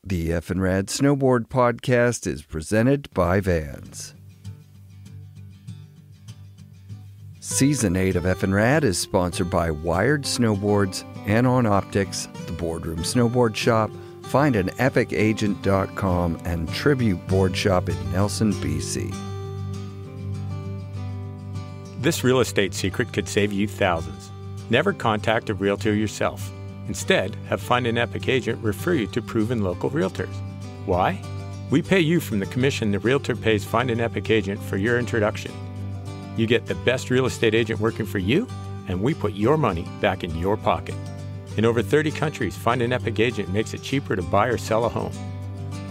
The FNRad Snowboard podcast is presented by Vans. Season 8 of FNRad is sponsored by Wired Snowboards, Anon Optics, The Boardroom Snowboard Shop, FindAnEpicAgent.com, and Tribute Board Shop in Nelson, BC. This real estate secret could save you thousands. Never contact a realtor yourself. Instead, have Find an Epic Agent refer you to proven local realtors. Why? We pay you from the commission the realtor pays Find an Epic Agent for your introduction. You get the best real estate agent working for you, and we put your money back in your pocket. In over 30 countries, Find an Epic Agent makes it cheaper to buy or sell a home.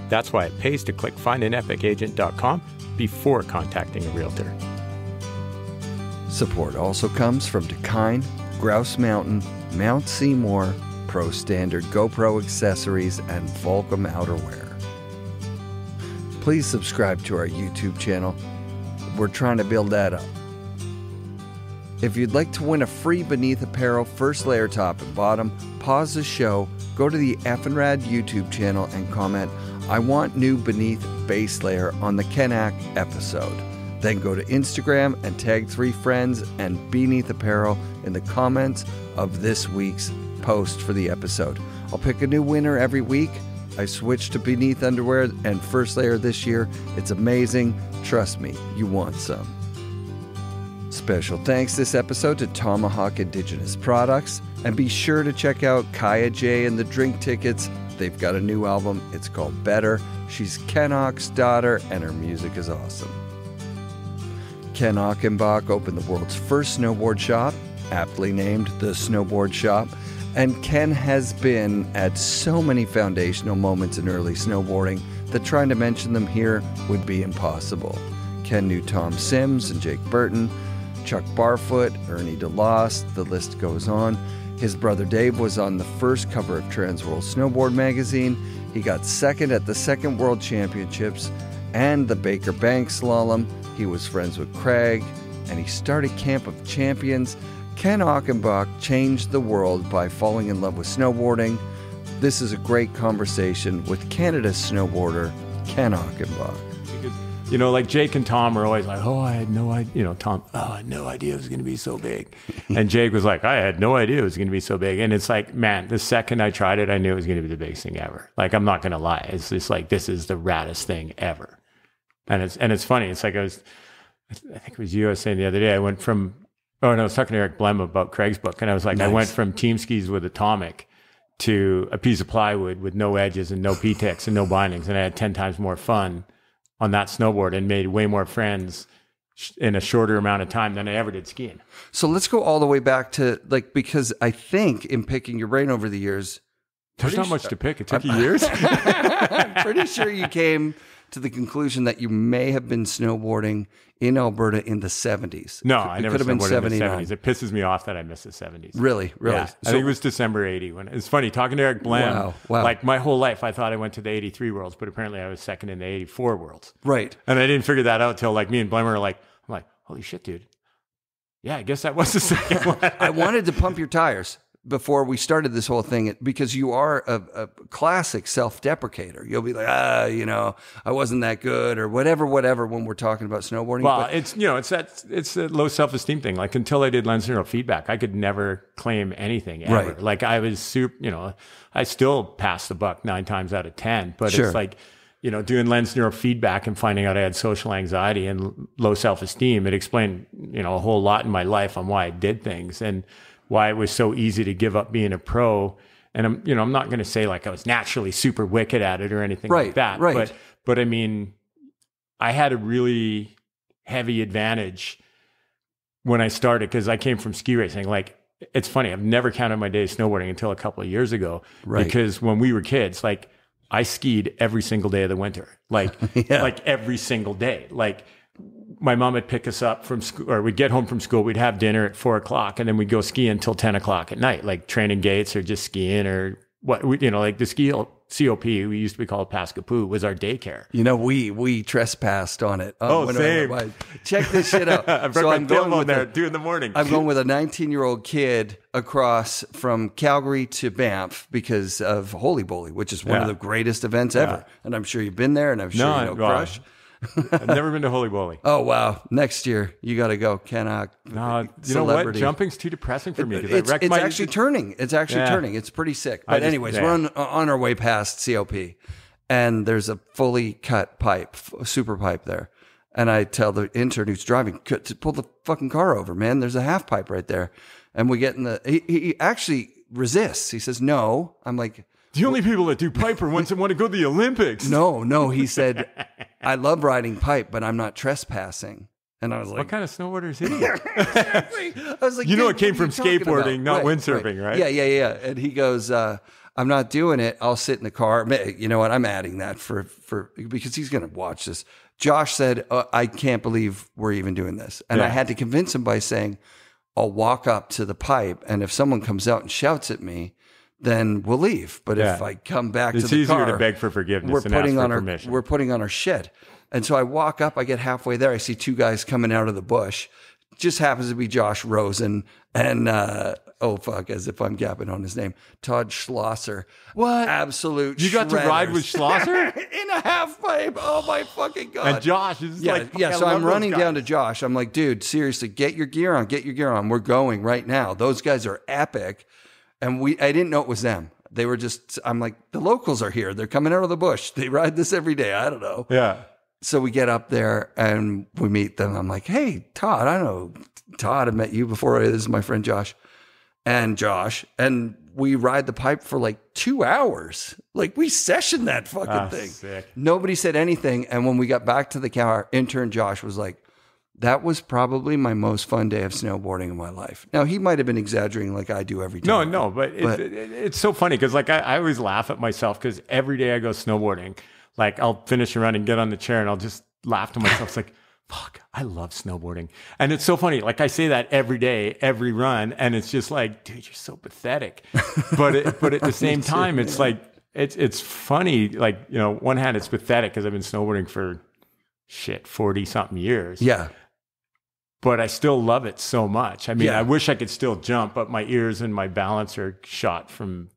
That's why it pays to click FindAnEpicAgent.com before contacting a realtor. Support also comes from Dakine, Grouse Mountain, Mount Seymour, Pro Standard GoPro accessories, and Volcom outerwear. Please subscribe to our YouTube channel. We're trying to build that up. If you'd like to win a free Beneath Apparel first layer top and bottom, pause the show, go to the FNRad YouTube channel and comment, "I want new Beneath base layer" on the Ken Ach episode. Then go to Instagram and tag 3 friends and Beneath Apparel in the comments of this week's post for the episode. I'll pick a new winner every week. I switched to Beneath underwear and first layer this year. It's amazing. Trust me, you want some. Special thanks this episode to Tomahawk Indigenous Products. And be sure to check out Kaya J and the Drink Tickets. They've got a new album. It's called Better. She's Ken Ach's daughter, and her music is awesome. Ken Achenbach opened the world's first snowboard shop, aptly named the Snowboard Shop, and Ken has been at so many foundational moments in early snowboarding that trying to mention them here would be impossible. Ken knew Tom Sims and Jake Burton, Chuck Barfoot, Ernie DeLost, the list goes on. His brother Dave was on the first cover of Transworld Snowboard magazine. He got second at the Second World Championships and the Baker Banked Slalom. He was friends with Craig, and he started Camp of Champions. Ken Achenbach changed the world by falling in love with snowboarding. This is a great conversation with Canada's snowboarder, Ken Achenbach. Because, you know, like Jake and Tom are always like, I had no idea, you know, Tom, I had no idea it was going to be so big. And Jake was like, I had no idea it was going to be so big. And it's like, man, the second I tried it, I knew it was going to be the biggest thing ever. Like, I'm not going to lie. It's just like, this is the raddest thing ever. And it's funny. It's like I think it was you I was saying the other day, I went from, I was talking to Eric Blem about Craig's book. And I was like, nice. I went from team skis with Atomic to a piece of plywood with no edges and no P-Tex and no bindings. And I had 10 times more fun on that snowboard and made way more friends in a shorter amount of time than I ever did skiing. So let's go all the way back to, like, because I think in picking your brain over the years, there's not much to pick. It took you years. I'm pretty sure you came to the conclusion that you may have been snowboarding in Alberta in the 70s. No, I never snowboarded in the 79. 70s. It pisses me off that I missed the 70s. Really? Yeah. So, I think it was December 80. When it's funny, talking to Eric Blem, wow. Like my whole life, I thought I went to the 83 Worlds, but apparently I was second in the 84 Worlds. Right. And I didn't figure that out till like me and Blem were like, I'm like, holy shit, dude. Yeah, I guess that was the second one. I wanted to pump your tires before we started this whole thing, because you are a classic self-deprecator. You'll be like, I wasn't that good or whatever, when we're talking about snowboarding. Well, but it's a low self-esteem thing. Like until I did lens neural feedback, I could never claim anything ever. Right. Like I was super, I still pass the buck 9 times out of 10, but sure. It's like, doing lens neural feedback and finding out I had social anxiety and low self-esteem, it explained, a whole lot in my life on why I did things and why it was so easy to give up being a pro. And I'm not going to say like I was naturally super wicked at it or anything like that. Right. But I mean, I had a really heavy advantage when I started because I came from ski racing. Like, it's funny. I've never counted my days snowboarding until a couple of years ago. Right. Because when we were kids, like I skied every single day of the winter, like, like every single day. Like, my mom would pick us up from school, or we'd get home from school. We'd have dinner at 4:00, and then we'd go skiing until 10 o'clock at night, like training gates or just skiing or like the ski COP, we used to be called Pascapoo, was our daycare. You know, we trespassed on it. Same. Check this shit out. I'm going with there at 2 a.m. I'm going with a 19-year-old kid across from Calgary to Banff because of Holy Bowly, which is one of the greatest events ever. And I'm sure you've been there, and I'm sure you know Crush. I've never been to Holy Bowly. Oh, wow. Next year, you got to go. Ken Ach. No, you know what? Jumping's too depressing for me. It's actually turning. It's actually turning. It's pretty sick. But anyways, we're on our way past COP, and there's a fully cut pipe, super pipe there. And I tell the intern who's driving to pull the fucking car over, man. There's a half pipe right there. And we get in he actually resists. He says, no. I'm like, the only people that do pipe are ones that want to go to the Olympics. No. He said, I love riding pipe, but I'm not trespassing. And I was like, what kind of snowboarder is he? Exactly. I was like, it came from skateboarding, not windsurfing, right? Yeah. And he goes, I'm not doing it. I'll sit in the car. You know what? I'm adding that for because he's going to watch this. Josh said, I can't believe we're even doing this. And I had to convince him by saying, I'll walk up to the pipe, and if someone comes out and shouts at me, then we'll leave. But if I come back to the car, it's easier to beg for forgiveness we're and ask for permission. We're putting on our shit. And so I walk up, I get halfway there, I see two guys coming out of the bush. Just happens to be Josh Rosen and as if I'm gapping on his name, Todd Schlosser. What? Absolute You got to ride with Schlosser? In a half pipe. Oh my fucking God. And Josh is so I'm running down to Josh. I'm like, dude, seriously, get your gear on. We're going right now. Those guys are epic. And I didn't know it was them. They were I'm like, the locals are here. They're coming out of the bush. They ride this every day. I don't know. Yeah. So we get up there and we meet them. I'm like, hey, Todd, I know Todd. I met you before. This is my friend Josh. And we ride the pipe for like 2 hours. Like we sessioned that fucking thing. Sick. Nobody said anything. And when we got back to the car, intern Josh was like, that was probably my most fun day of snowboarding in my life. Now, he might have been exaggerating like I do every time. No, but it's so funny because like I always laugh at myself because every day I go snowboarding, like I'll finish a run and get on the chair and I'll just laugh to myself. It's like, fuck, I love snowboarding. And it's so funny. Like I say that every day, every run. And it's just like, dude, you're so pathetic. But at the same time, it's like, it's funny. Like, you know, one hand it's pathetic because I've been snowboarding for 40 something years. Yeah. But I still love it so much. I mean, I wish I could still jump, but my ears and my balance are shot from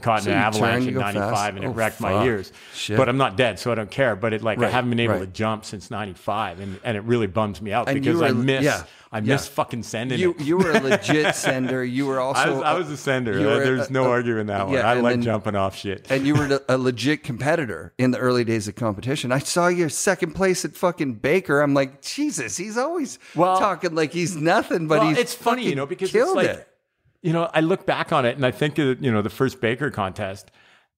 caught in an avalanche in 95 and it wrecked my ears. Shit. But I'm not dead, so I don't care. But I haven't been able to jump since 95 and it really bums me out because I miss fucking sending it. You were a legit sender. You were also... I was a sender. There's no arguing that one. I like jumping off shit. And you were a legit competitor in the early days of competition. I saw your second place at fucking Baker. I'm like, Jesus, he's always talking like he's nothing, but it's funny, you know, because it's like... it. You know, I look back on it and I think of, you know, the first Baker contest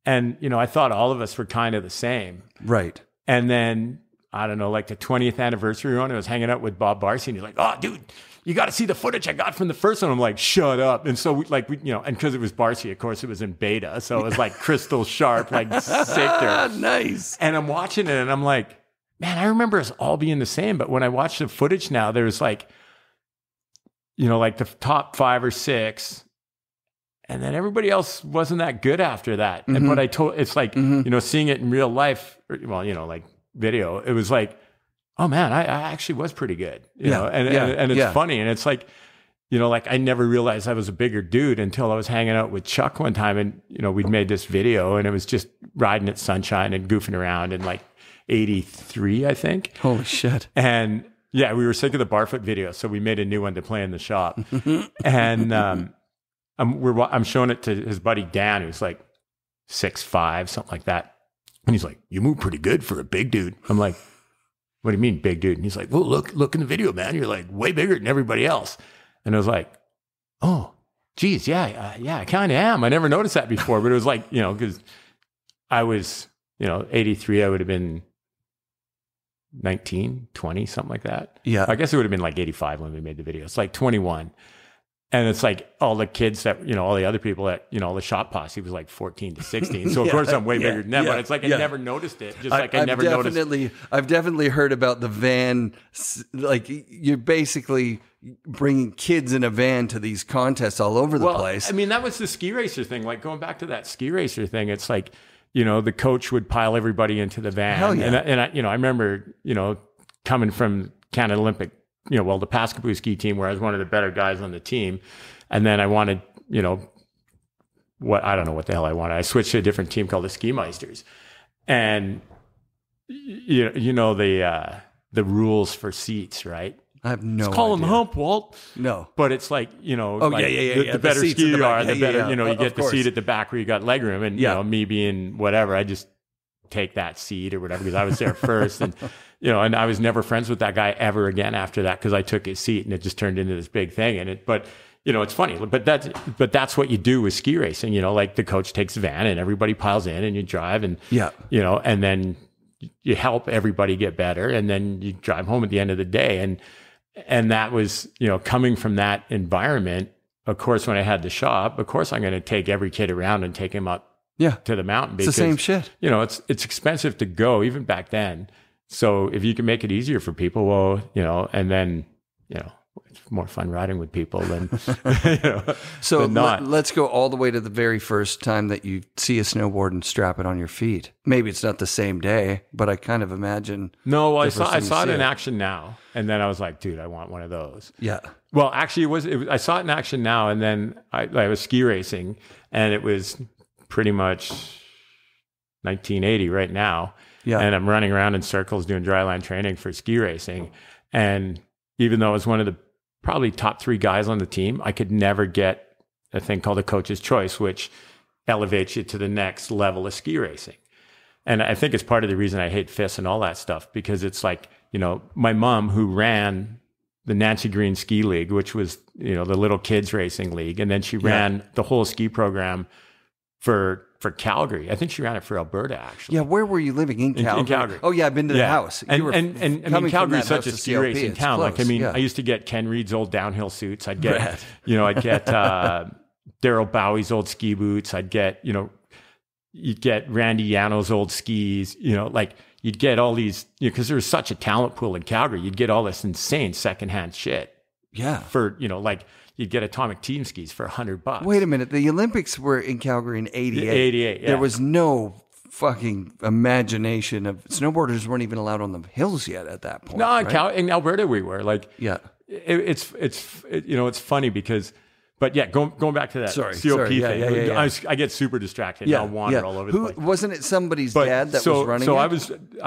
and, you know, I thought all of us were kind of the same. Right. And then, I don't know, like the 20th anniversary one, I was hanging out with Bob Barcy and he's like, oh, dude, you got to see the footage I got from the first one. I'm like, shut up. And so we, you know, and because it was Barcy, of course, it was in beta. So it was like crystal sharp, like sick there. Nice. And I'm watching it and I'm like, man, I remember us all being the same. But when I watch the footage now, there's like, you know, like the top 5 or 6, and then everybody else wasn't that good after that. Mm-hmm. And what I told, it's like, you know, seeing it in real life, well, you know, like video, it was like, oh man, I actually was pretty good, you know, and it's funny. And it's like, you know, like I never realized I was a bigger dude until I was hanging out with Chuck one time and, you know, we'd made this video and it was just riding at Sunshine and goofing around in like 83, I think. Holy shit. And yeah, we were sick of the Barfoot video, so we made a new one to play in the shop. And I'm showing it to his buddy Dan, who's like 6'5", something like that. And he's like, "You move pretty good for a big dude." I'm like, "What do you mean, big dude?" And he's like, "Well, look in the video, man. You're like way bigger than everybody else." And I was like, "Oh, geez, yeah, I kind of am. I never noticed that before." But it was like, you know, because I was, you know, 83, I would have been 19, 20, something like that. Yeah. I guess it would have been like 85 when we made the video. It's like 21. And it's like all the kids that, all the other people that, the shop posse was like 14 to 16. So of course I'm way bigger than them, but it's like I never noticed it. Just like I never noticed. I've definitely heard about the van. Like you're basically bringing kids in a van to these contests all over the place. I mean, that was the ski racer thing. Like going back to that ski racer thing, it's like, the coach would pile everybody into the van. Hell yeah. And I remember, coming from Canada Olympic, the Pascapoo ski team where I was one of the better guys on the team. And then I wanted, I don't know what the hell I wanted. I switched to a different team called the Ski Meisters. And, the rules for seats, right? I have no idea. Call them hump, Walt. No. But it's like, the better seats ski you are, the better, you get the seat at the back where you got leg room. And, me being whatever, I just take that seat or whatever because I was there first. And, and I was never friends with that guy ever again after that because I took his seat and it just turned into this big thing. But it's funny, but that's what you do with ski racing. Like the coach takes a van and everybody piles in and you drive and, and then you help everybody get better and then you drive home at the end of the day. And that was, coming from that environment, of course, when I had the shop, of course, I'm going to take every kid around and take him up to the mountain. Because, it's the same shit. It's expensive to go even back then. So if you can make it easier for people, well, and then, it's more fun riding with people than, So than not. Let's go all the way to the very first time that you see a snowboard and strap it on your feet. Maybe it's not the same day, but I kind of imagine. No, I saw it in action now. And then I was like, dude, I want one of those. Yeah. Well, actually I saw it in action now. And then I was ski racing and it was pretty much 1980 right now. Yeah. And I'm running around in circles doing dryland training for ski racing. And even though I was one of the probably top 3 guys on the team, I could never get a thing called a coach's choice, which elevates you to the next level of ski racing. And I think it's part of the reason I hate FIS and all that stuff, because it's like, my mom who ran the Nancy Green Ski League, which was, the little kids racing league. And then she ran the whole ski program for Calgary. I think she ran it for Alberta, actually. Yeah, where were you living? In Calgary? In Calgary. Oh, yeah, I've been to the house. And Calgary's such a ski racing town. Close. Like, I used to get Ken Reed's old downhill suits. I'd get, I'd get Daryl Bowie's old ski boots. I'd get, you'd get Randy Yano's old skis. You'd get all these, because there was such a talent pool in Calgary. You'd get all this insane secondhand shit. Yeah. For, you'd get Atomic Team skis for $100. Wait a minute. The Olympics were in Calgary in 88. 88, yeah. There was no fucking imagination of snowboarders weren't even allowed on the hills yet at that point. No, right? In Alberta we were. It's funny because, but yeah, going back to that COP thing. I get super distracted. And I'll wander all over the place. Wasn't it somebody's dad that was running? So I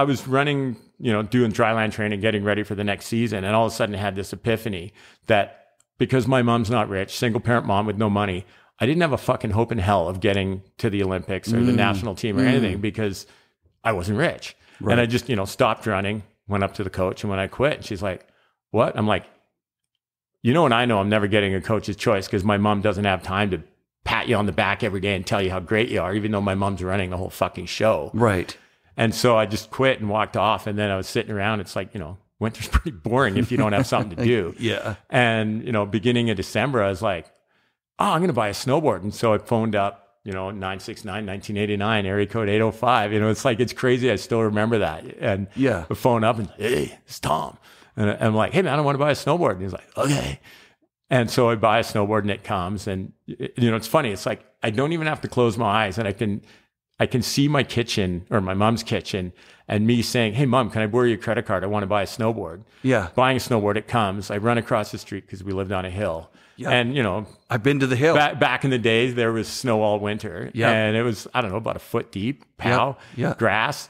was running, doing dryland training, getting ready for the next season, and all of a sudden I had this epiphany that, because my mom's not rich, single parent mom with no money, I didn't have a fucking hope in hell of getting to the Olympics or the national team or anything because I wasn't rich. Right. And I just, stopped running, went up to the coach, and when I quit, and she's like, what? I'm like, and I know I'm never getting a coach's choice because my mom doesn't have time to pat you on the back every day and tell you how great you are, even though my mom's running the whole fucking show. Right. And so I just quit and walked off, and then I was sitting around. It's like, winter's pretty boring if you don't have something to do. Yeah. And, beginning of December, I was like, I'm going to buy a snowboard. And so I phoned up, 969, 1989, area code 805. It's like, it's crazy. I still remember that. And I phone up and, hey, it's Tom. And I'm like, hey, man, I want to buy a snowboard. And he's like, okay. And so I buy a snowboard and it comes. And, it's funny. It's like, I don't even have to close my eyes and I can see my kitchen or my mom's kitchen and me saying, hey, mom, can I borrow your credit card? I want to buy a snowboard. Yeah. Buying a snowboard, it comes. I run across the street because we lived on a hill. Yeah. And, I've been to the hill. Back in the days, there was snow all winter. Yeah. And it was, I don't know, about a foot deep, grass.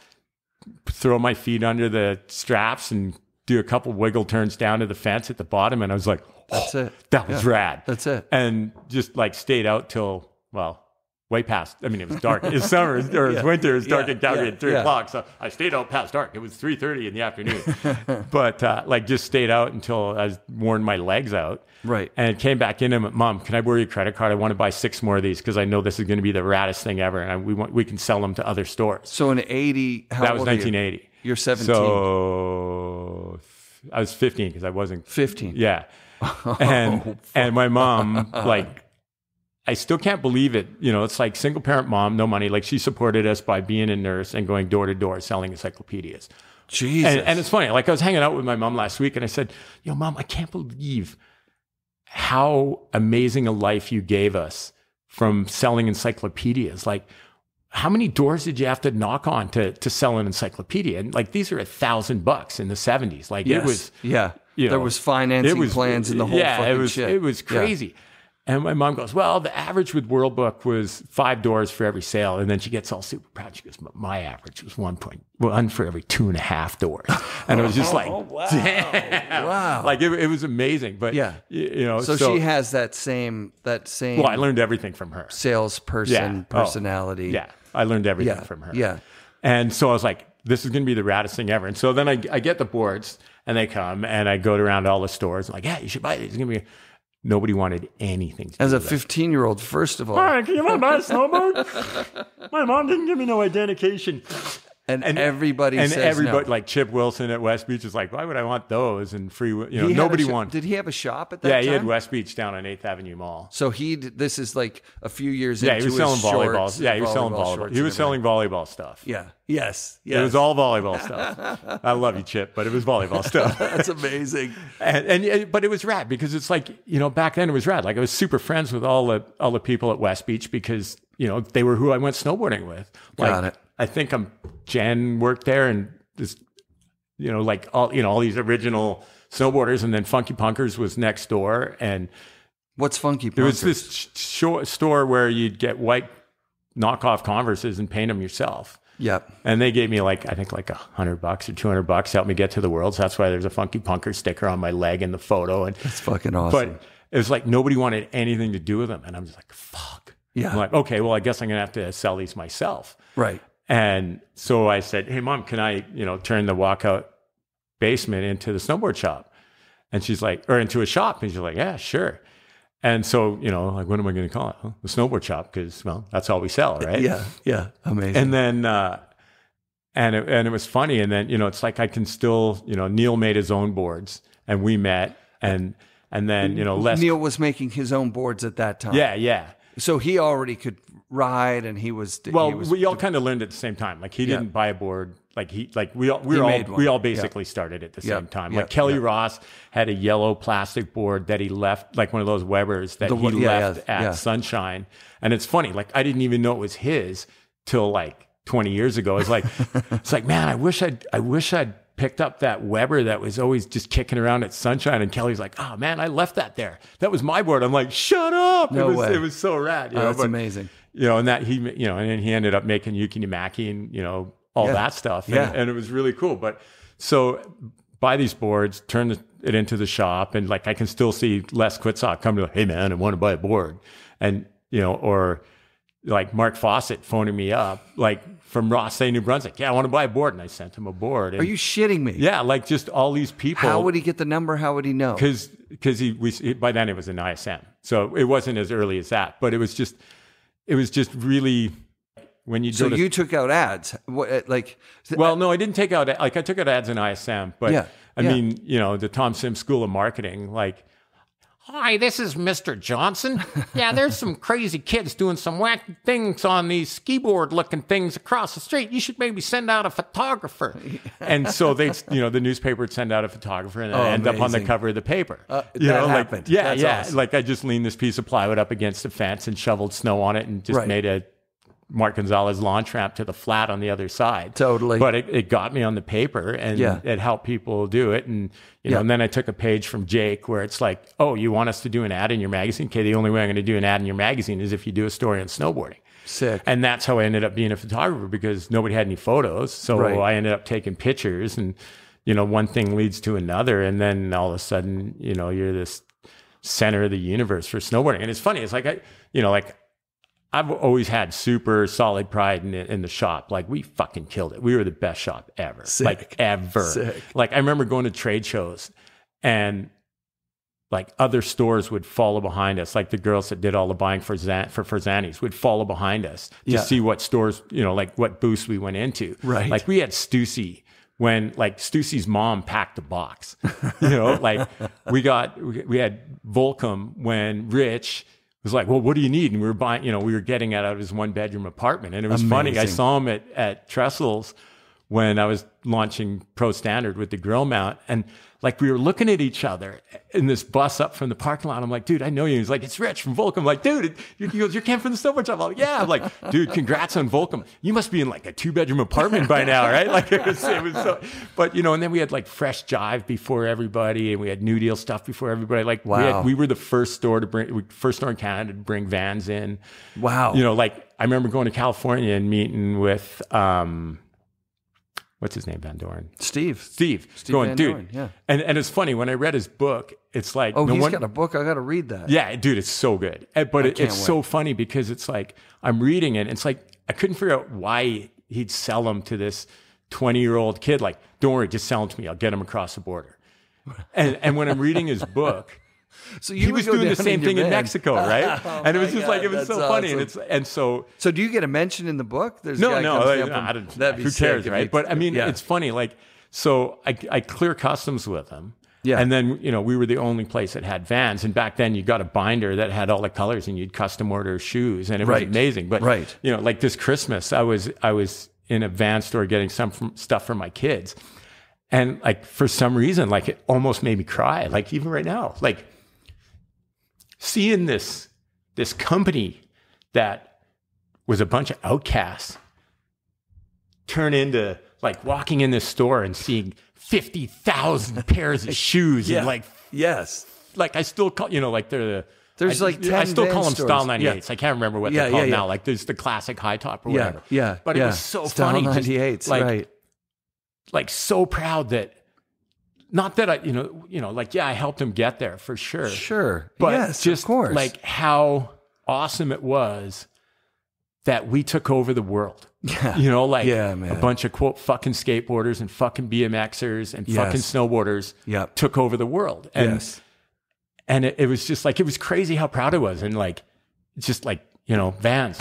Throw my feet under the straps and do a couple wiggle turns down to the fence at the bottom. And I was like, that's it. That was rad. That's it. And just stayed out till, way past. I mean, it was dark. It's summer or it's winter. It was dark in Calgary at 3 o'clock. So I stayed out past dark. It was 3:30 in the afternoon. But just stayed out until I was worn my legs out. Right. And came back in and went, Mom, can I borrow your credit card? I want to buy 6 more of these because I know this is going to be the raddest thing ever, and we can sell them to other stores. So in 80, that was 1980. You're 17. So I was 15 because I wasn't 15. Yeah. And my mom, like, I still can't believe it. You know, it's like single parent mom, no money. Like she supported us by being a nurse and going door to door selling encyclopedias. Jesus. And it's funny. Like I was hanging out with my mom last week and I said, yo, Mom, I can't believe how amazing a life you gave us from selling encyclopedias. Like, how many doors did you have to knock on to sell an encyclopedia? And like, these are $1,000 in the 70s. Like it was, you know, there was financing plans in the whole fucking shit. It was crazy. Yeah. And my mom goes, well, the average with World Book was 5 doors for every sale. And then she gets all super proud. She goes, my average was 1.1 for every 2.5 doors. And it was just like, wow. Damn. Wow. Like it was amazing. But yeah, you know, so she has that same. Well, I learned everything from her. Salesperson personality. Yeah. I learned everything from her. Yeah. And so I was like, this is going to be the raddest thing ever. And so then I get the boards and they come and I go around all the stores. I'm like, yeah, you should buy these. It's going to be... Nobody wanted anything to As do a with 15-year-old, first of all. All right, can you want to buy a snowboard? My mom didn't give me no identification. And everybody says no. Like Chip Wilson at West Beach is like, why would I want those? And free, you know, nobody wanted. Did he have a shop at that time? Yeah, he had West Beach down on 8th Avenue Mall. So this is like a few years into he was selling volleyballs. Yeah, he was selling volleyball. He was selling volleyball stuff. Yeah. Yes. It was all volleyball stuff. I love you, Chip, but it was volleyball stuff. That's amazing. But it was rad because it's like, you know, back then it was rad. Like I was super friends with all the people at West Beach because, you know, they were who I went snowboarding with. Like, Got it. I think Jen worked there and this, you know, like all these original snowboarders, and then Funky Punkers was next door. And what's Funky Punkers? There was this store where you'd get white knockoff Converses and paint them yourself. Yep. And they gave me I think $100 or $200 to help me get to the world. So that's why there's a Funky Punker sticker on my leg in the photo. And that's fucking awesome. But it was like nobody wanted anything to do with them. And I'm just like, fuck. Yeah. I'm like, okay, well, I guess I'm going to have to sell these myself. Right. And so I said, hey, Mom, can I, you know, turn the walkout basement into the snowboard shop? And she's like, or into a shop. And she's like, yeah, sure. And so, you know, like, what am I going to call it? Well, the snowboard shop, because, well, that's all we sell, right? Yeah, yeah, amazing. And then, and it was funny. And then, you know, it's like I can still, you know, Neil made his own boards, and we met, and then, you know, Neil was making his own boards at that time. Yeah, yeah. So he already could ride, and we all kind of learned at the same time. Like he didn't buy a board. We all basically started at the same time. Like Kelly Ross had a yellow plastic board that he left, like one of those Webers that he left at Sunshine. And it's funny, like I didn't even know it was his till like 20 years ago. It's like, man, I wish I'd picked up that Weber that was always just kicking around at Sunshine. And Kelly's like, oh man, I left that there. That was my board. I'm like, shut up. No way. It was so rad. That's amazing. You know, and that and then he ended up making Yuki Nimaki and, you know, all that stuff. And it was really cool. But so buy these boards, turn it into the shop. And like, I can still see Les Quitsock come to, hey man, I want to buy a board. And, you know, or like Mark Fawcett phoning me up, like from Ross New Brunswick. Yeah, I want to buy a board. And I sent him a board. And, are you shitting me? Yeah. Like just all these people. How would he get the number? How would he know? Because by then it was an ISM. So it wasn't as early as that, but it was just really, when you you took out ads, well, no, I didn't take out, like I took out ads in ISM, but I mean, you know, the Tom Sims School of Marketing, like, hi, this is Mr. Johnson. Yeah, there's some crazy kids doing some wacky things on these ski board looking things across the street. You should maybe send out a photographer. And so the newspaper would send out a photographer and end up on the cover of the paper. That happened. That's awesome. Like I just leaned this piece of plywood up against the fence and shoveled snow on it and just made a Mark Gonzalez launch ramp to the flat on the other side. Totally. But it got me on the paper and it helped people do it. And, you know, and then I took a page from Jake where it's like, oh, you want us to do an ad in your magazine? Okay, the only way I'm going to do an ad in your magazine is if you do a story on snowboarding. Sick. And that's how I ended up being a photographer, because nobody had any photos. So I ended up taking pictures, and, you know, one thing leads to another. And then all of a sudden, you know, you're this center of the universe for snowboarding. And it's funny. It's like, I've always had super solid pride in the shop. Like, we fucking killed it. We were the best shop ever. Sick. Like, ever. Sick. Like, I remember going to trade shows, and like other stores would follow behind us. Like the girls that did all the buying for Zannies would follow behind us to see what stores, you know, like what booths we went into. Right. Like we had Stussy when like Stussy's mom packed a box. You know, like we had Volcom when Rich was like, well, what do you need? And we were buying, you know, we were getting it out of his 1-bedroom apartment. And it was funny. I saw him at Trestles when I was launching Pro Standard with the grill mount. And like we were looking at each other in this bus up from the parking lot. I'm like, dude, I know you. He's like, it's Rich from Volcom. I'm like, dude, he goes, you're Ken from the snowboard shop. I'm like, yeah. I'm like, dude, congrats on Volcom. You must be in like a 2-bedroom apartment by now, right? Like it was so, but you know, and then we had like Fresh Jive before everybody, and we had New Deal stuff before everybody. Like we were the first store in Canada to bring vans in. Wow. You know, like I remember going to California and meeting with, what's his name? Van Doren. Steve Going, Van dude. Doren, yeah. And it's funny, when I read his book, it's like... Oh, he's got a book? I got to read that. Yeah, dude, it's so good. But it's so funny because it's like, I'm reading it. It's like, I couldn't figure out why he'd sell them to this 20-year-old kid. Like, don't worry, just sell them to me. I'll get them across the border. And when I'm reading his book... So he was doing the same thing in Mexico, right? Oh, and it was just like, it was so funny. Awesome. And so do you get a mention in the book? There's no, who cares, right? But I mean, it's funny. Like, so I clear customs with him. Yeah. And then, you know, we were the only place that had vans. And back then you got a binder that had all the colors and you'd custom order shoes, and it was amazing. But, you know, like this Christmas, I was in a van store getting stuff for my kids. And like, for some reason, like it almost made me cry. Like even right now, like, seeing this company that was a bunch of outcasts turn into like walking in this store and seeing 50,000 pairs of shoes and like, like I still call, you know, like there's like 10 I still call them stores. Style 98s. I can't remember what they're called now. Like there's the classic high top or whatever. But it was so Style funny. 98s, like, like so proud that, not that I, you know, like, yeah, I helped him get there for sure. Sure. But yes, just of course. like how awesome it was that we took over the world. Yeah. You know, like man. a bunch of quote fucking skateboarders and fucking BMXers and fucking snowboarders took over the world. And, and it was just like, it was crazy how proud I was. And like, just like, you know, Vans.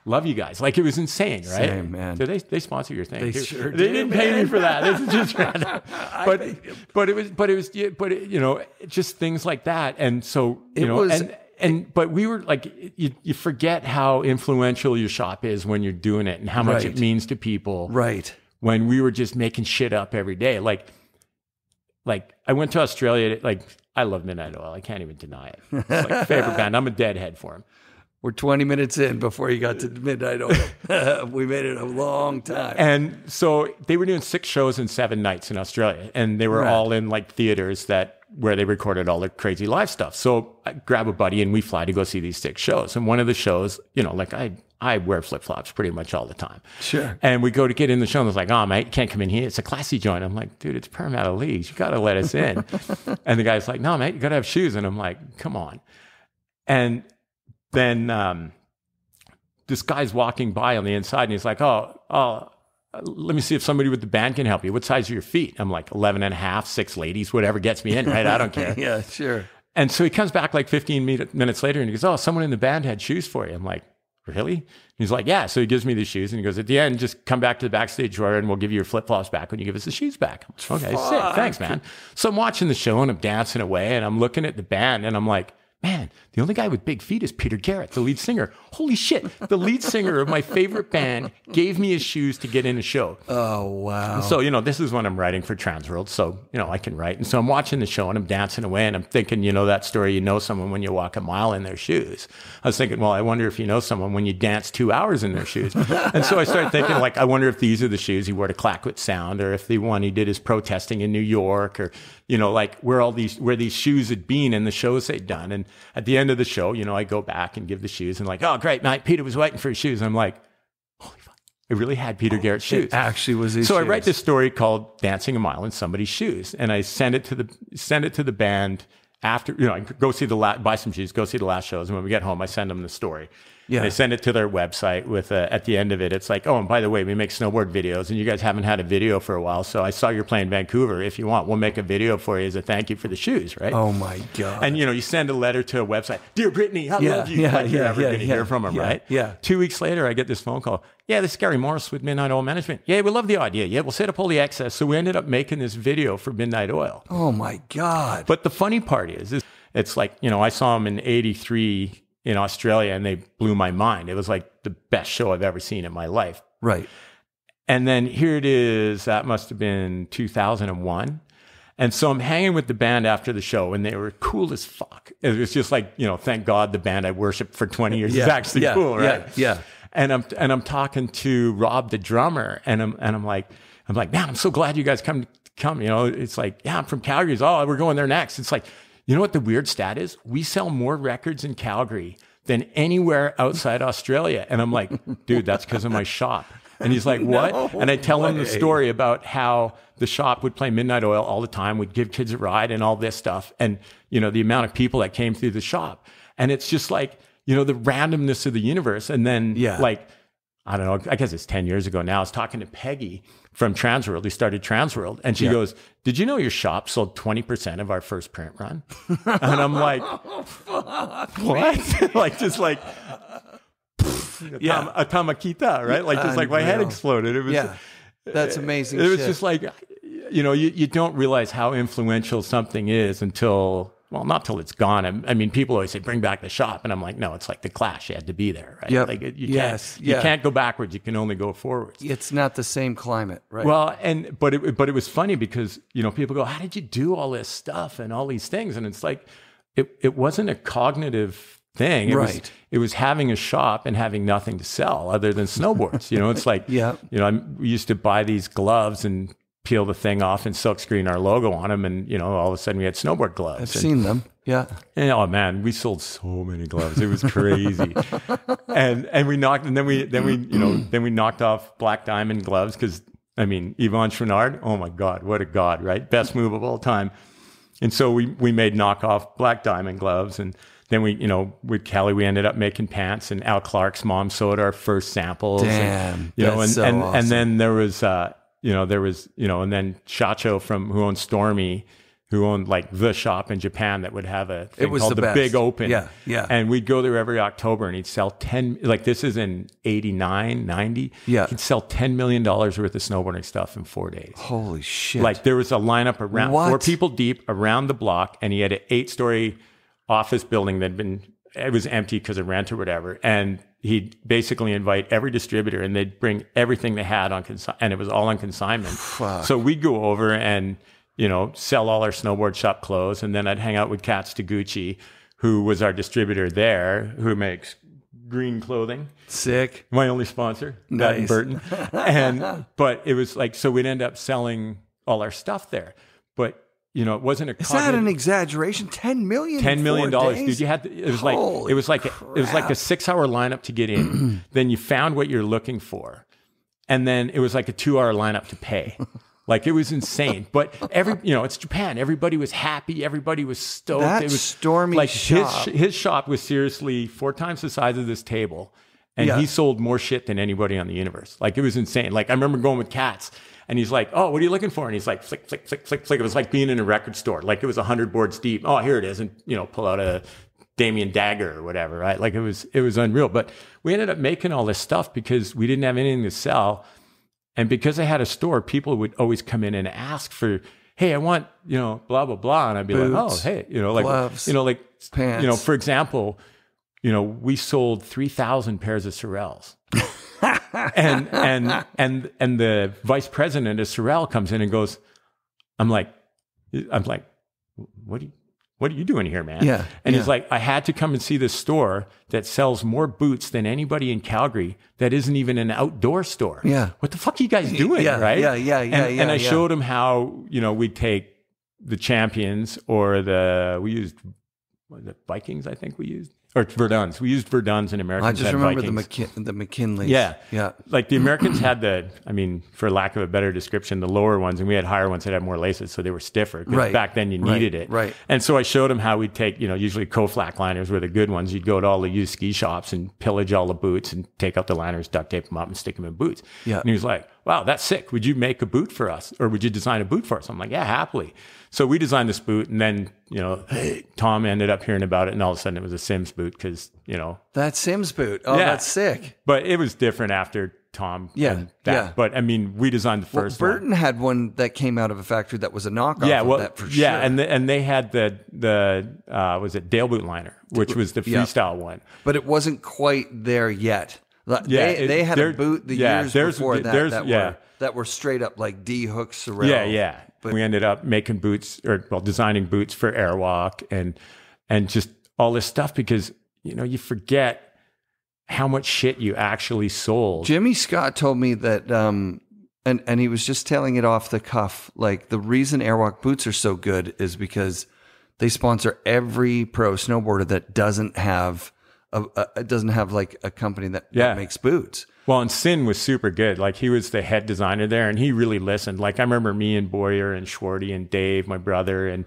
Love you guys. Like it was insane, right? Same, man. So they sponsor your thing. They too. sure They do, didn't pay me for that. This is just but you know, just things like that. And so, you know, but we were like, you forget how influential your shop is when you're doing it and how much it means to people. Right. When we were just making shit up every day. Like I went to Australia, like I love Midnight Oil. I can't even deny it. It's like favorite band. I'm a deadhead for them. We're 20 minutes in before you got to Midnight Oil. We made it a long time. And so they were doing 6 shows in 7 nights in Australia. And they were all in like theaters where they recorded all the crazy live stuff. So I grab a buddy and we fly to go see these 6 shows. And one of the shows, you know, like I wear flip-flops pretty much all the time. Sure. And we go to get in the show and it's like, oh, mate, you can't come in here. It's a classy joint. I'm like, dude, it's Parramatta Leagues. You got to let us in. And the guy's like, no, mate, you got to have shoes. And I'm like, come on. And then this guy's walking by on the inside and he's like, oh, let me see if somebody with the band can help you. What size are your feet? I'm like 11 and a half, 6 ladies, whatever gets me in, right? I don't care. Yeah, sure. And so he comes back like 15 minutes later and he goes, oh, someone in the band had shoes for you. I'm like, really? And he's like, yeah. So he gives me the shoes and he goes, at the end, just come back to the backstage drawer and we'll give you your flip-flops back when you give us the shoes back. I'm like, okay, sick. Thanks, man. So I'm watching the show and I'm dancing away and I'm looking at the band and I'm like, man, the only guy with big feet is Peter Garrett, the lead singer. Holy shit. The lead singer of my favorite band gave me his shoes to get in a show. Oh, wow. And so, you know, this is when I'm writing for Transworld. So, you know, I can write. And so I'm watching the show and I'm dancing away and I'm thinking, you know, that story, you know someone when you walk a mile in their shoes. I was thinking, well, I wonder if you know someone when you dance 2 hours in their shoes. And so I started thinking, like, I wonder if these are the shoes he wore to Clackwood Sound, or if the one he did his protesting in New York, or, you know, like where these shoes had been in the shows they'd done. And at the end of the show, you know, I go back and give the shoes and like, oh, great, mate, Peter was waiting for his shoes. And I'm like, holy fuck, I really had Peter Garrett's shoes. It actually was his shoes. So I write this story called Dancing a Mile in Somebody's Shoes. And I send it to the band after, you know, I go see buy some shoes, go see the last shows. And when we get home, I send them the story. Yeah. They send it to their website with at the end of it, it's like, oh, and by the way, we make snowboard videos, and you guys haven't had a video for a while. So I saw you're playing Vancouver. If you want, we'll make a video for you as a thank you for the shoes, right? Oh my God. And you send a letter to a website. Dear Brittany, I love you. Like you're never going to hear from them, right? Yeah. 2 weeks later, I get this phone call. Yeah, this is Gary Morris with Midnight Oil Management. Yeah, we love the idea. Yeah, we'll set up all the access. So we ended up making this video for Midnight Oil. Oh my God. But the funny part is it's like, I saw them in 83 in Australia and they blew my mind. It was like the best show I've ever seen in my life. Right. And then here it is, that must have been 2001. And so I'm hanging with the band after the show and they were cool as fuck. It was just like, thank God the band I worshiped for 20 years is actually cool, right? Yeah. And I'm talking to Rob, the drummer, and I'm like, man, I'm so glad you guys come. It's like, yeah, I'm from Calgary. Oh, we're going there next. It's like, you know what the weird stat is? We sell more records in Calgary than anywhere outside Australia. And I'm like, dude, that's because of my shop. And he's like, what? No and I tell him the way. story about how the shop would play Midnight Oil all the time. We'd give kids a ride and all this stuff. And, the amount of people that came through the shop. And it's just like, the randomness of the universe. And then like, I don't know, I guess it's 10 years ago now. I was talking to Peggy from Transworld, who started Transworld. And she goes, did you know your shop sold 20% of our first print run? And I'm like, what? like, just like, a tamakita, right? Like, just like my head exploded. It was, that's amazing. It was just like, you don't realize how influential something is until, well, not till it's gone. I mean, people always say, bring back the shop. And I'm like, no, it's like the Clash. You had to be there, right? Yep. Like you can't go backwards. You can only go forwards. It's not the same climate, right? Well, but it was funny because, people go, how did you do all this stuff and all these things? And it's like, it wasn't a cognitive thing. It was having a shop and having nothing to sell other than snowboards. It's like, we used to buy these gloves and peel the thing off and silkscreen our logo on them, and all of a sudden we had snowboard gloves. I've seen them. Yeah. And oh man, we sold so many gloves. It was crazy. and we knocked off Black Diamond gloves because Yvon Chouinard, oh my God, what a god, right? Best move of all time. And so we made knockoff Black Diamond gloves, and then with Kelly, we ended up making pants, and Al Clark's mom sewed our first samples. Damn. And then there was and then Shacho who owned Stormy, who owned like the shop in Japan that would have a thing called the Big Open. Yeah, yeah. And we'd go there every October and he'd sell this is in 89, 90. Yeah. He'd sell $10 million worth of snowboarding stuff in 4 days. Holy shit. Like there was a lineup around 4 people deep around the block, and he had an 8-story office building it was empty because of rent or whatever. And he'd basically invite every distributor and they'd bring everything they had on and it was all on consignment. Fuck. So we'd go over and, sell all our snowboard shop clothes. And then I'd hang out with Katz Taguchi, who was our distributor there, who makes green clothing. Sick. My only sponsor, Nice. Burton. But it was like, so we'd end up selling all our stuff there. But, it wasn't a. Is that an exaggeration? $10 million. $10 million, days? dude. It was like a 6-hour lineup to get in. Then you found what you're looking for, and then it was like a 2-hour lineup to pay. Like it was insane. But it's Japan. Everybody was happy. Everybody was stoked. That it was Stormy like shop. His shop was seriously 4 times the size of this table, and he sold more shit than anybody on the universe. Like it was insane. Like I remember going with Katz. And he's like, oh, what are you looking for? And he's like, flick, flick, flick, flick, flick. It was like being in a record store. Like it was 100 boards deep. Oh, here it is. And, pull out a Damien Dagger or whatever, right? Like it was unreal. But we ended up making all this stuff because we didn't have anything to sell. And because I had a store, people would always come in and ask for, hey, I want, blah, blah, blah. And I'd be like, oh, hey, gloves, pants. For example, we sold 3,000 pairs of Sorels. and the vice president of Sorel comes in and goes, I'm like, what are you doing here, man? Yeah. And he's like, I had to come and see this store that sells more boots than anybody in Calgary that isn't even an outdoor store. Yeah. What the fuck are you guys doing? Right? And I showed him how, we'd take the Champions or we used Vikings, I think we used. or Verdun's. We used Verdun's, and Americans I just had remember Vikings. the McKinleys. Yeah. Like the Americans had for lack of a better description, the lower ones, and we had higher ones that had more laces, so they were stiffer. 'Cause back then you needed it. Right. And so I showed him how we'd take, usually Koflak liners were the good ones. You'd go to all the used ski shops and pillage all the boots and take out the liners, duct tape them up, and stick them in boots. Yeah. And he was like, wow, that's sick. Would you make a boot for us? Or would you design a boot for us? I'm like, yeah, happily. So we designed this boot, and then, Tom ended up hearing about it, and all of a sudden it was a Sims boot because, That Sims boot. Oh, that's sick. But it was different after Tom. Yeah. But I mean, we designed the first one. Burton had one that came out of a factory that was a knockoff of that for sure. Yeah, and they had the was it Dale boot liner, which was the freestyle one. But it wasn't quite there yet. They had a boot years before that were straight up like D Hook Sorel. Yeah. But we ended up making boots designing boots for Airwalk and just all this stuff because, you forget how much shit you actually sold. Jimmy Scott told me that, and he was just telling it off the cuff. Like the reason Airwalk boots are so good is because they sponsor every pro snowboarder that doesn't have like a company that makes boots. Well, and Sin was super good. Like he was the head designer there, and he really listened. Like I remember me and Boyer and Schwarty and Dave, my brother, and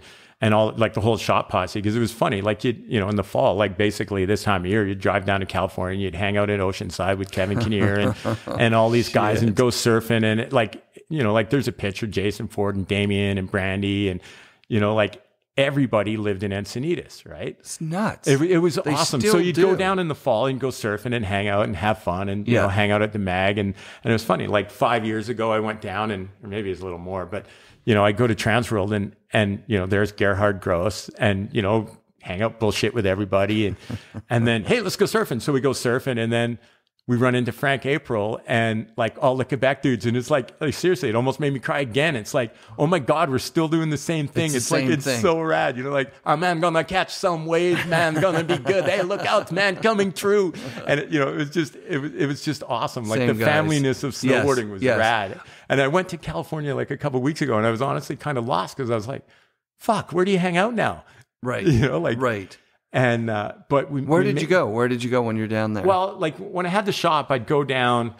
all like the whole shop posse, because it was funny. Like in the fall, like basically this time of year, you'd drive down to California, and you'd hang out in Oceanside with Kevin Kinnear and all these guys and go surfing, and like there's a picture of Jason Ford and Damien and Brandy, and like everybody lived in Encinitas, right? It's nuts. It was awesome. So you'd go down in the fall and go surfing and hang out and have fun and hang out at the mag. And it was funny. Like 5 years ago, I went down or maybe it's a little more, but I go to Transworld and there's Gerhard Gross and, hang out bullshit with everybody. And then, hey, let's go surfing. So we go surfing and then we run into Frank April and like all the Quebec dudes. And it's like seriously, it almost made me cry again. It's like, oh my God, we're still doing the same thing. It's so rad. Like, our man gonna catch some wave, man, gonna be good. Hey, look out, man, coming through. And it was just awesome. Like the familyness of snowboarding was rad. And I went to California like a couple of weeks ago and I was honestly kind of lost because I was like, fuck, where do you hang out now? Right. Right. And, but where did you go? Where did you go when you're down there? Well, like when I had the shop, I'd go down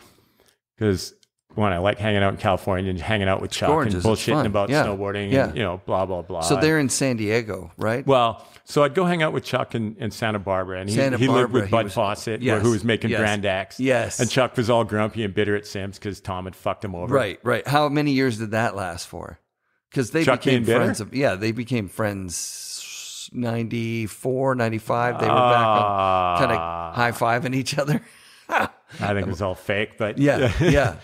because I like hanging out in California and hanging out with Chuck and bullshitting about snowboarding and, blah, blah, blah. So they're in San Diego, right? Well, so I'd go hang out with Chuck in Santa Barbara and he lived with Bud Fawcett who was making Grand X. Yes. And Chuck was all grumpy and bitter at Sims because Tom had fucked him over. Right. How many years did that last for? Because they became friends. They became friends 94, 95. They were back on kind of high-fiving each other. I think it was all fake, but yeah.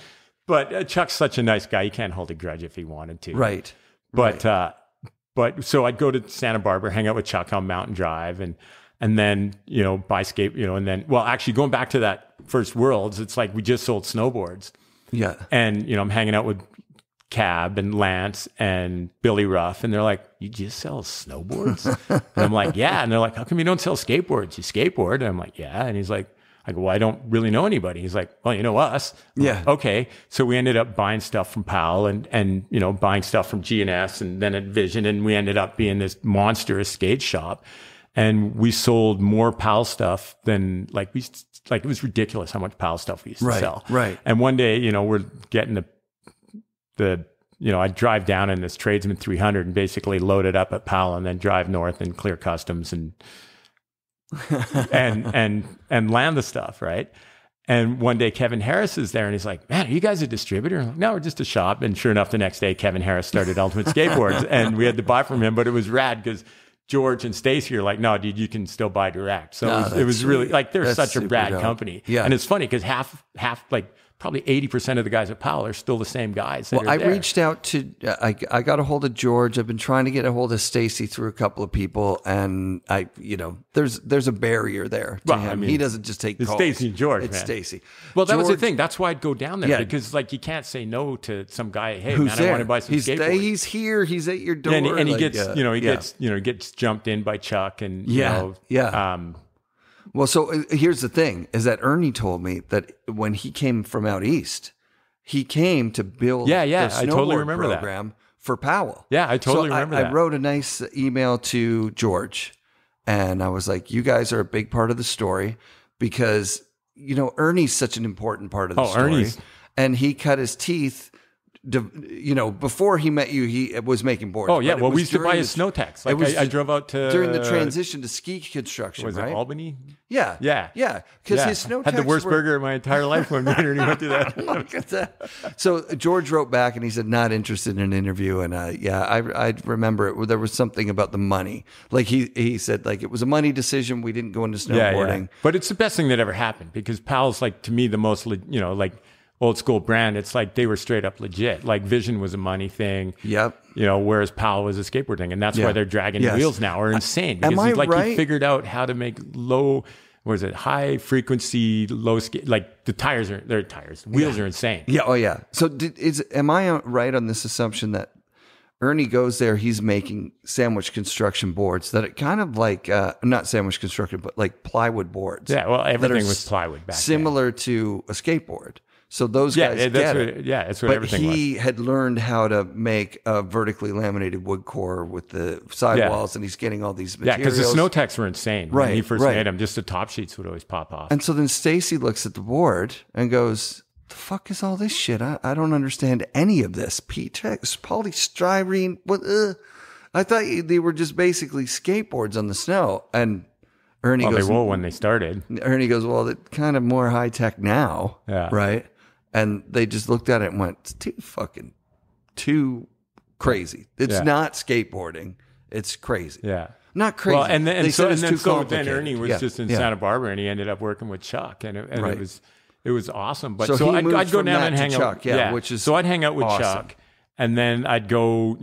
But Chuck's such a nice guy. You can't hold a grudge if he wanted to. Right. But so I'd go to Santa Barbara, hang out with Chuck on Mountain Drive and then, buy skate, and then, well, actually going back to that first Worlds, it's like we just sold snowboards. Yeah. And, I'm hanging out with Cab and Lance and Billy Ruff, and they're like, you just sell snowboards? And I'm like, yeah. And they're like, how come you don't sell skateboards? You skateboard? And I'm like, yeah. And he's like, I go, well, I don't really know anybody. He's like, well, you know us. I'm like, okay. So we ended up buying stuff from Powell and buying stuff from G&S and then at Vision, and we ended up being this monstrous skate shop. And we sold more Powell stuff than it was ridiculous how much Powell stuff we used to sell. Right. And one day, we're getting I drive down in this Tradesman 300 and basically load it up at Powell and then drive north and clear customs and land the stuff, right? And one day Kevin Harris is there and he's like, man, are you guys a distributor? I'm like, no, we're just a shop. And sure enough, the next day Kevin Harris started Ultimate Skateboards and we had to buy from him, but it was rad because George and Stacy are like, no, dude, you can still buy direct. So it was really like, they're such a rad company. Yeah. And it's funny because half like probably 80% of the guys at Powell are still the same guys. Well, I reached out to, I got a hold of George. I've been trying to get a hold of Stacy through a couple of people, and there's a barrier there to him. I mean, he doesn't just take calls. Stacy and George, It's Stacy. Well, that was the thing. That's why I'd go down there because like you can't say no to some guy. Hey, man, I want to buy some skateboards. He's here. He's at your door. And he gets, he gets jumped in by Chuck and Well, so here's the thing, is that Ernie told me that when he came from out east, he came to build the snowboard program for Powell. Yeah, I totally remember that. I wrote a nice email to George And I was like, you guys are a big part of the story because, you know, Ernie's such an important part of the story. Ernie's. And he cut his teeth. You know, before he met you, he was making boards. Oh yeah, well, we used to buy his snow tax. Like I drove out to during the transition to ski construction. Was right? it Albany? Yeah. Because his snow had tax the worst burger of my entire life when me and Ernie went through that. Look at that. So George wrote back and he said not interested in an interview. And I remember it. There was something about the money. Like he said, like it was a money decision. We didn't go into snowboarding. Yeah. But it's the best thing that ever happened because Pal's like to me the most like old school brand. It's like they were straight up legit. Like Vision was a money thing. Yep. You know, whereas Pal was a skateboard thing. And that's why they're dragging wheels now are insane. Because am I right? He figured out how to make high frequency, low skate. Like the tires they're tires. Wheels are insane. Yeah. Oh yeah. So am I right on this assumption that Ernie goes there, he's making sandwich construction boards that it kind of like, not sandwich construction, but like plywood boards. Yeah. Well, everything was plywood back similar then. to a skateboard. So those guys get it. That's what but everything was. He had learned how to make a vertically laminated wood core with the sidewalls, and he's getting all these materials. Yeah, because the snow techs were insane. Right, when he first made them, just the top sheets would always pop off. And so then Stacy looks at the board and goes, the fuck is all this shit? I don't understand any of this. P-Tex, polystyrene, what? I thought they were just basically skateboards on the snow. And Ernie goes, they were when they started. Ernie goes, well, it's kind of more high tech now, right? And they just looked at it and went, it's too crazy. It's not skateboarding. It's crazy. Yeah. Not crazy. Well, and then Ernie was just in Santa Barbara and he ended up working with Chuck and it was awesome. But so I'd go down and hang Chuck, out. Which is so I'd hang out with awesome. Chuck and then I'd go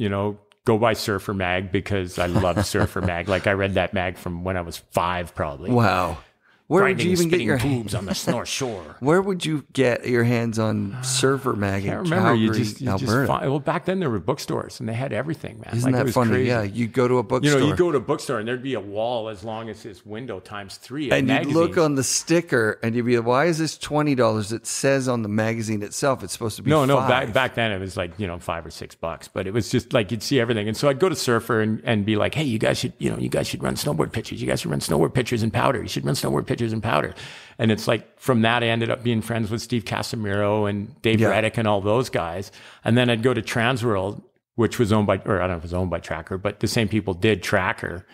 buy Surfer Mag because I loved Surfer Mag. Like I read that mag from when I was 5 probably. Wow. Where would you even get your boobs on the North Shore? Where would you get your hands on Surfer Mag in Calgary, Alberta? Well, back then there were bookstores and they had everything, man. Isn't that funny? Crazy. Yeah, you go to a bookstore. You go to a bookstore and there'd be a wall as long as this window times 3. And you'd look on the sticker and you'd be like, why is this $20? It says on the magazine itself it's supposed to be $5. No, back then it was like, $5 or $6, but it was just like you'd see everything. And so I'd go to Surfer and be like, hey, you guys should run snowboard pictures. You guys should run snowboard pictures in powder. You should run snowboard pictures in powder. And it's like from that, I ended up being friends with Steve Casimiro and Dave Reddick and all those guys. And then I'd go to Transworld, which was owned by, or I don't know if it was owned by Tracker, but the same people did Tracker.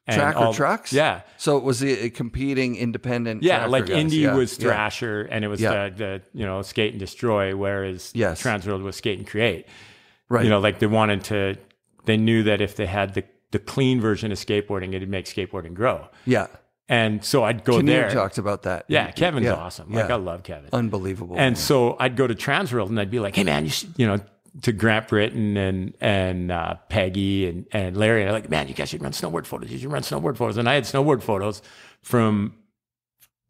Tracker trucks? Yeah. So it was a competing independent. Yeah, like guys. Indy was Thrasher and it was the Skate and Destroy, whereas Transworld was Skate and Create. Right. They knew that if they had the clean version of skateboarding, it'd make skateboarding grow. Yeah. And so I'd go Kinnear there. talked about that. Yeah, Kevin's awesome. Like I love Kevin. Unbelievable. And so I'd go to Transworld and I'd be like, hey man, you should, to Grant Britton and Peggy and Larry. And I'm like, man, you guys should run snowboard photos. You should run snowboard photos. And I had snowboard photos from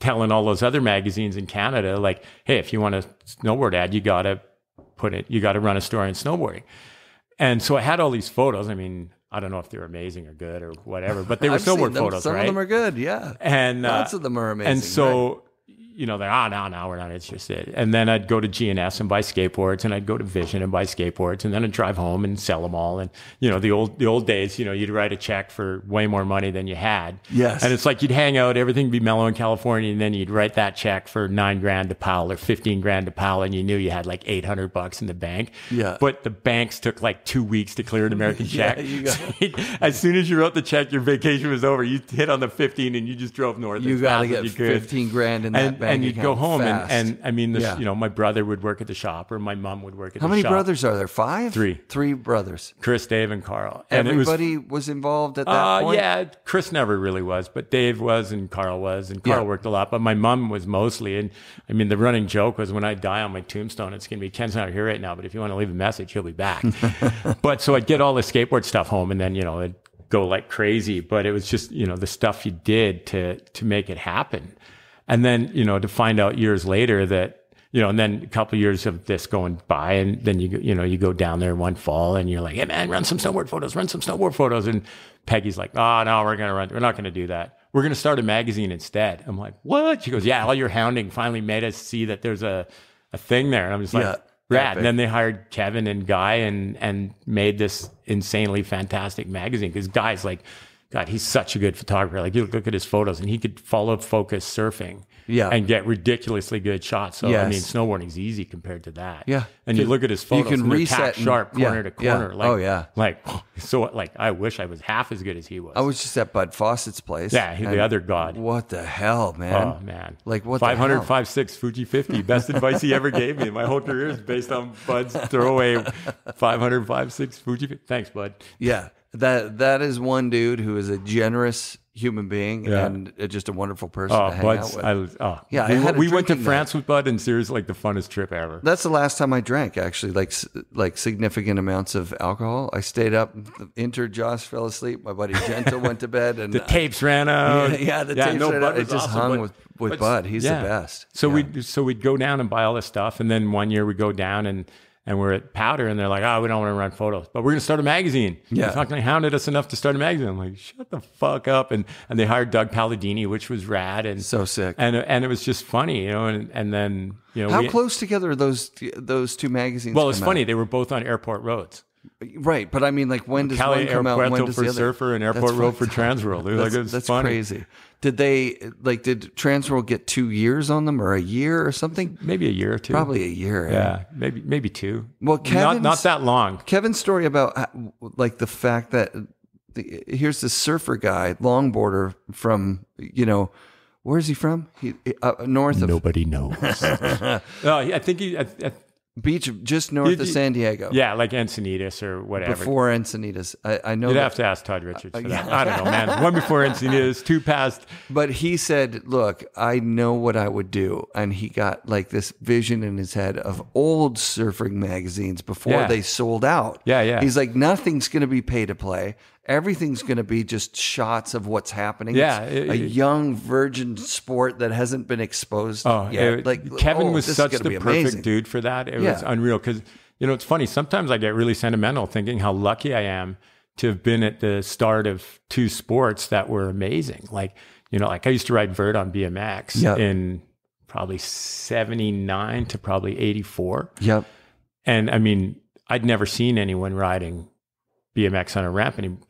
telling all those other magazines in Canada, like, hey, if you want a snowboard ad, you got to run a story on snowboarding. And so I had all these photos. I mean, I don't know if they were amazing or good or whatever, but they were snowboard photos, Some right? of them are good, yeah. And lots of them are amazing. And so, they're, no, we're not interested. And then I'd go to G&S and buy skateboards, and I'd go to Vision and buy skateboards, and then I'd drive home and sell them all. And, the old days, you'd write a check for way more money than you had. Yes. And it's like you'd hang out, everything would be mellow in California, and then you'd write that check for $9,000 to Powell or $15,000 to Powell, and you knew you had like $800 in the bank. Yeah. But the banks took like 2 weeks to clear an American check. You got as soon as you wrote the check, your vacation was over. You hit on the 15 and you just drove north. You got to get $15,000 in that bank. And you'd go home fast. and I mean, my brother would work at the shop or my mom would work at the shop. How many brothers are there? 5? 3. 3 brothers. Chris, Dave, and Carl. And everybody was involved at that point? Yeah, Chris never really was, but Dave was and Carl was. And Carl worked a lot, but my mom was mostly. And I mean, the running joke was when I die on my tombstone, it's going to be, Ken's not here right now, but if you want to leave a message, he'll be back. But so I'd get all the skateboard stuff home and then, it'd go like crazy. But it was just, the stuff you did to make it happen. And then, to find out years later that, and then a couple of years of this going by, and then you go down there one fall and you're like, hey man, run some snowboard photos. And Peggy's like, oh no, we're not going to do that. We're going to start a magazine instead. I'm like, what? She goes, yeah, all your hounding finally made us see that there's a thing there. And I'm just like, rad. And then they hired Kevin and Guy and made this insanely fantastic magazine because Guy's like, God, he's such a good photographer. Like you look at his photos and he could follow focus surfing and get ridiculously good shots. So I mean, snowboarding's easy compared to that. Yeah. And you look at his photos, you can and they're reset tack sharp corner to corner. Yeah. Like I wish I was half as good as he was. I was just at Bud Fawcett's place. Yeah, he's the other god. What the hell, man? Oh man. Like what 500, the hell? 5.6 Fuji 50. Best advice he ever gave me. My whole career is based on Bud's throwaway 500, 5.6 Fuji 50. Thanks, Bud. Yeah. That is one dude who is a generous human being and just a wonderful person to hang out with. We went to France with Bud, and seriously, like the funnest trip ever. That's the last time I drank, actually, like significant amounts of alcohol. I stayed up, entered, Josh fell asleep. My buddy Gentle went to bed, and the tapes ran out. Tapes ran out. It just hung with Bud. He's the best. So we'd go down and buy all this stuff, and then one year we go down and we're at Powder, and they're like, we don't want to run photos, but we're going to start a magazine. Yeah. They fucking hounded us enough to start a magazine. I'm like, shut the fuck up. And they hired Doug Palladini, which was rad. And so sick. And it was just funny, and then, how close together are those two magazines? Well, it's funny. They were both on airport roads. Right. But I mean, like, when does Cali one come out? When Aeropuerto does for the other? Surfer and Airport Road for Transworld. That's funny. crazy. Did Transworld get 2 years on them or a year or something? Maybe a year or two. Probably a year. Yeah. Maybe two. Well, not that long. Kevin's story about like the fact that here's this surfer guy, longboarder from, where's he from? He north of. Nobody knows. I think beach just north of San Diego. Yeah, like Encinitas or whatever. Before Encinitas. I know. You'd have to ask Todd Richards for that. I don't know, man. One before Encinitas, two past. But he said, look, I know what I would do. And he got like this vision in his head of old surfing magazines before they sold out. Yeah. He's like, nothing's going to be pay to play. Everything's going to be just shots of what's happening. Yeah, it's a young virgin sport that hasn't been exposed yet. Kevin was such the perfect dude for that. It was unreal because, it's funny. Sometimes I get really sentimental thinking how lucky I am to have been at the start of two sports that were amazing. Like I used to ride vert on BMX in probably 79 to probably 84. Yep. And I mean, I'd never seen anyone riding BMX on a ramp, and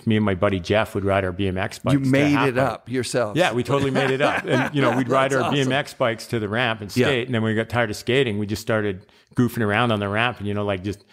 me and my buddy Jeff would ride our BMX bikes. You made it up yourself. Yeah, we totally made it up. And we'd ride our awesome. BMX bikes to the ramp and skate. And then when we got tired of skating, we just started goofing around on the ramp and like just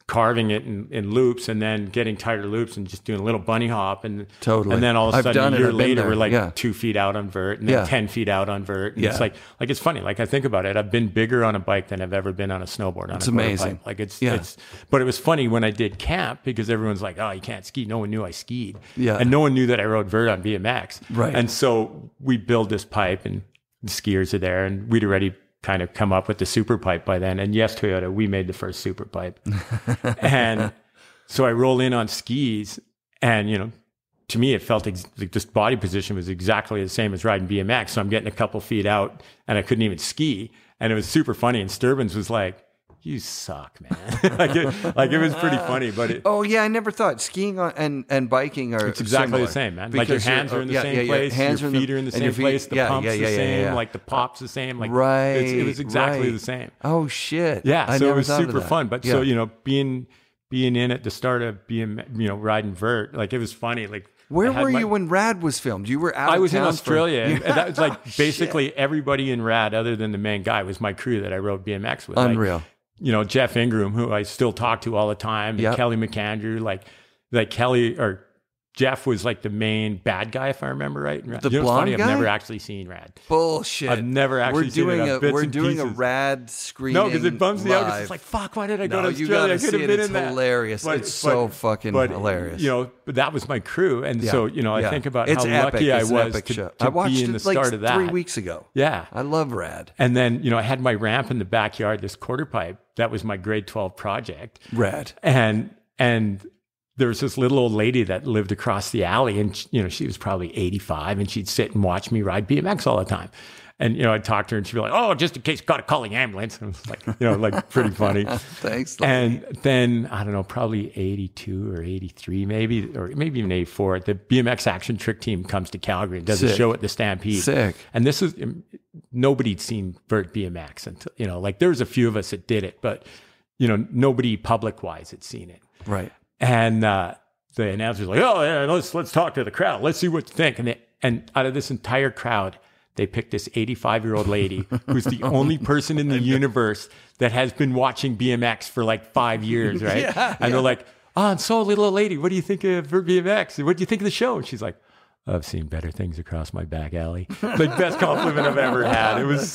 carving it in loops, and then getting tighter loops and just doing a little bunny hop, and and then all of a sudden a year later we're like 2 feet out on vert, and then 10 feet out on vert. And it's like it's funny. Like I think about it, I've been bigger on a bike than I've ever been on a snowboard. It's amazing. Bike. Like it's but it was funny when I did camp because everyone's like, oh, you can't ski. No one knew I skied, and no one knew that I rode vert on BMX. Right. And so we build this pipe, and the skiers are there, and we'd already kind of come up with the super pipe by then. And yes, Toyota, we made the first super pipe. And so I roll in on skis, and, to me, it felt like this body position was exactly the same as riding BMX. So I'm getting a couple feet out and I couldn't even ski. And it was super funny. And Sturbins was like, you suck, man. like it was pretty funny, but I never thought skiing and biking are it's exactly similar. The same, man. Like your hands are in the same place, your feet are in the same place, the pump's the same, like the pop's the same. Like it was exactly the same. Oh shit. Yeah. So it was super fun. But so, being in at the start of being, riding vert, like it was funny. Like where were you when Rad was filmed? You were out I of was town in Australia. And that was like basically everybody in Rad other than the main guy was my crew that I rode BMX with. Unreal. Jeff Ingram, who I still talk to all the time, and Kelly McAndrew, like Kelly or Jeff was like the main bad guy, if I remember right. The blonde guy? I've never actually seen Rad. Bullshit. I've never actually seen it. We're doing a Rad screening. No, because it bums me out. Because it's like, fuck, why did I go to Australia? You gotta I could have see been it. in that. It's hilarious. It's so fucking hilarious. But that was my crew. And so, I think about it's how epic. lucky I was I watched be in the start of that. 3 weeks ago. Yeah. I love Rad. And then, I had my ramp in the backyard, this quarter pipe. That was my grade 12 project. Rad. And there was this little old lady that lived across the alley, and she was probably 85, and she'd sit and watch me ride BMX all the time. And I'd talk to her, and she'd be like, "Oh, just in case, got to call the ambulance." And it was like, like pretty funny. Thanks. And then I don't know, probably 82 or 83, maybe, or maybe even 84. The BMX Action Trick Team comes to Calgary and does a show at the Stampede. Sick. And this is nobody'd seen vert BMX until there was a few of us that did it, but nobody public wise had seen it. Right. And the announcer's like, oh, yeah, let's talk to the crowd. Let's see what you think. And out of this entire crowd, they picked this 85-year-old lady who's the only person in the universe that has been watching BMX for like 5 years, right? And they're like, oh, and so little old lady, what do you think of her BMX? What do you think of the show? And she's like, I've seen better things across my back alley. Like, best compliment I've ever had. It was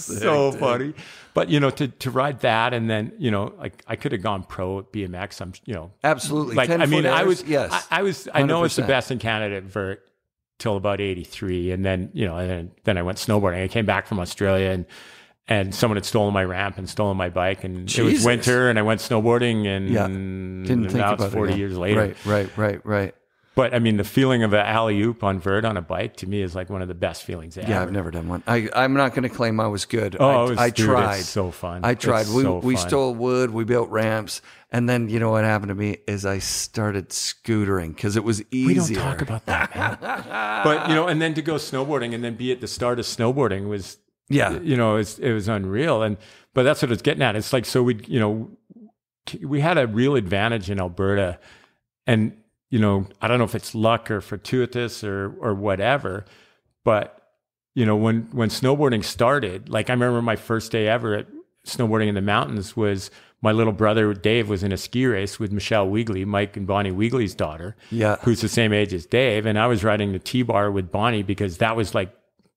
so funny. But, you know, to ride that, and then, you know, like, I could have gone pro at BMX. I'm, you know, absolutely. Like, I mean, I was, yes, I know it's the best in Canada at vert till about 83. And then, you know, and then I went snowboarding. I came back from Australia, and someone had stolen my ramp and stolen my bike, and it was winter, and I went snowboarding, and didn't think now about it's 40 years later. Right. But I mean, the feeling of an alley-oop on vert on a bike, to me, is like one of the best feelings ever. Yeah, I've never done one. I'm not going to claim I was good. I tried. It's so fun. I tried. We fun. stole wood. We built ramps. And then, you know what happened to me is I started scootering because it was easier. We don't talk about that, man. But, you know, and then to go snowboarding and then be at the start of snowboarding was, you know, it was unreal. But that's what it's getting at. It's like, so we had a real advantage in Alberta, and, you know, I don't know if it's luck or fortuitous or whatever, but, you know, when snowboarding started, like, I remember my first day ever at snowboarding in the mountains was my little brother Dave was in a ski race with Michelle Weegley, Mike and Bonnie Weegley's daughter, who's the same age as Dave. And I was riding the T-bar with Bonnie because that was like,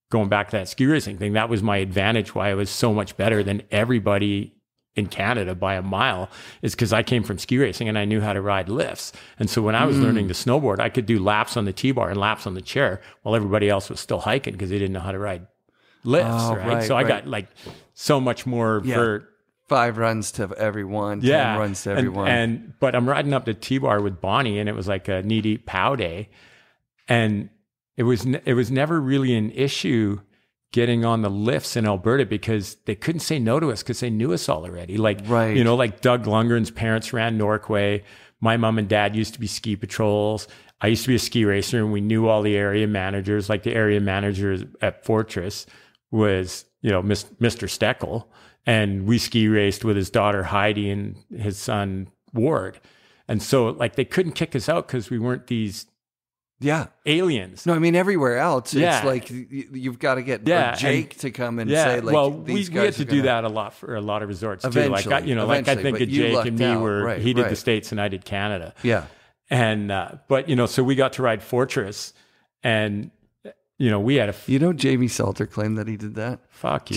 going back to that ski racing thing, that was my advantage, why I was so much better than everybody in Canada by a mile, is because I came from ski racing and I knew how to ride lifts. And so when I was learning to snowboard, I could do laps on the T-bar and laps on the chair while everybody else was still hiking because they didn't know how to ride lifts, right? So I got like so much more vert. 5 runs to everyone, 10 runs to everyone. But I'm riding up the T-bar with Bonnie, and it was like a knee-deep pow day. And it was never really an issue getting on the lifts in Alberta because they couldn't say no to us because they knew us already. Like, you know, like Doug Lundgren's parents ran Norquay. My mom and dad used to be ski patrols. I used to be a ski racer, and we knew all the area managers. Like, the area manager at Fortress was, you know, Mr. Steckel. And we ski raced with his daughter Heidi and his son Ward. And so, like, they couldn't kick us out because we weren't these aliens. No, I mean, everywhere else, it's like you've got to get Jake to come and say, like, well, these we guys had to do that a lot for a lot of resorts too. Like, I think of Jake and me were, he did the States and I did Canada. Yeah. And, but, you know, so we got to ride Fortress, and, you know, we had Jamie Salter claimed that he did that. Fuck you,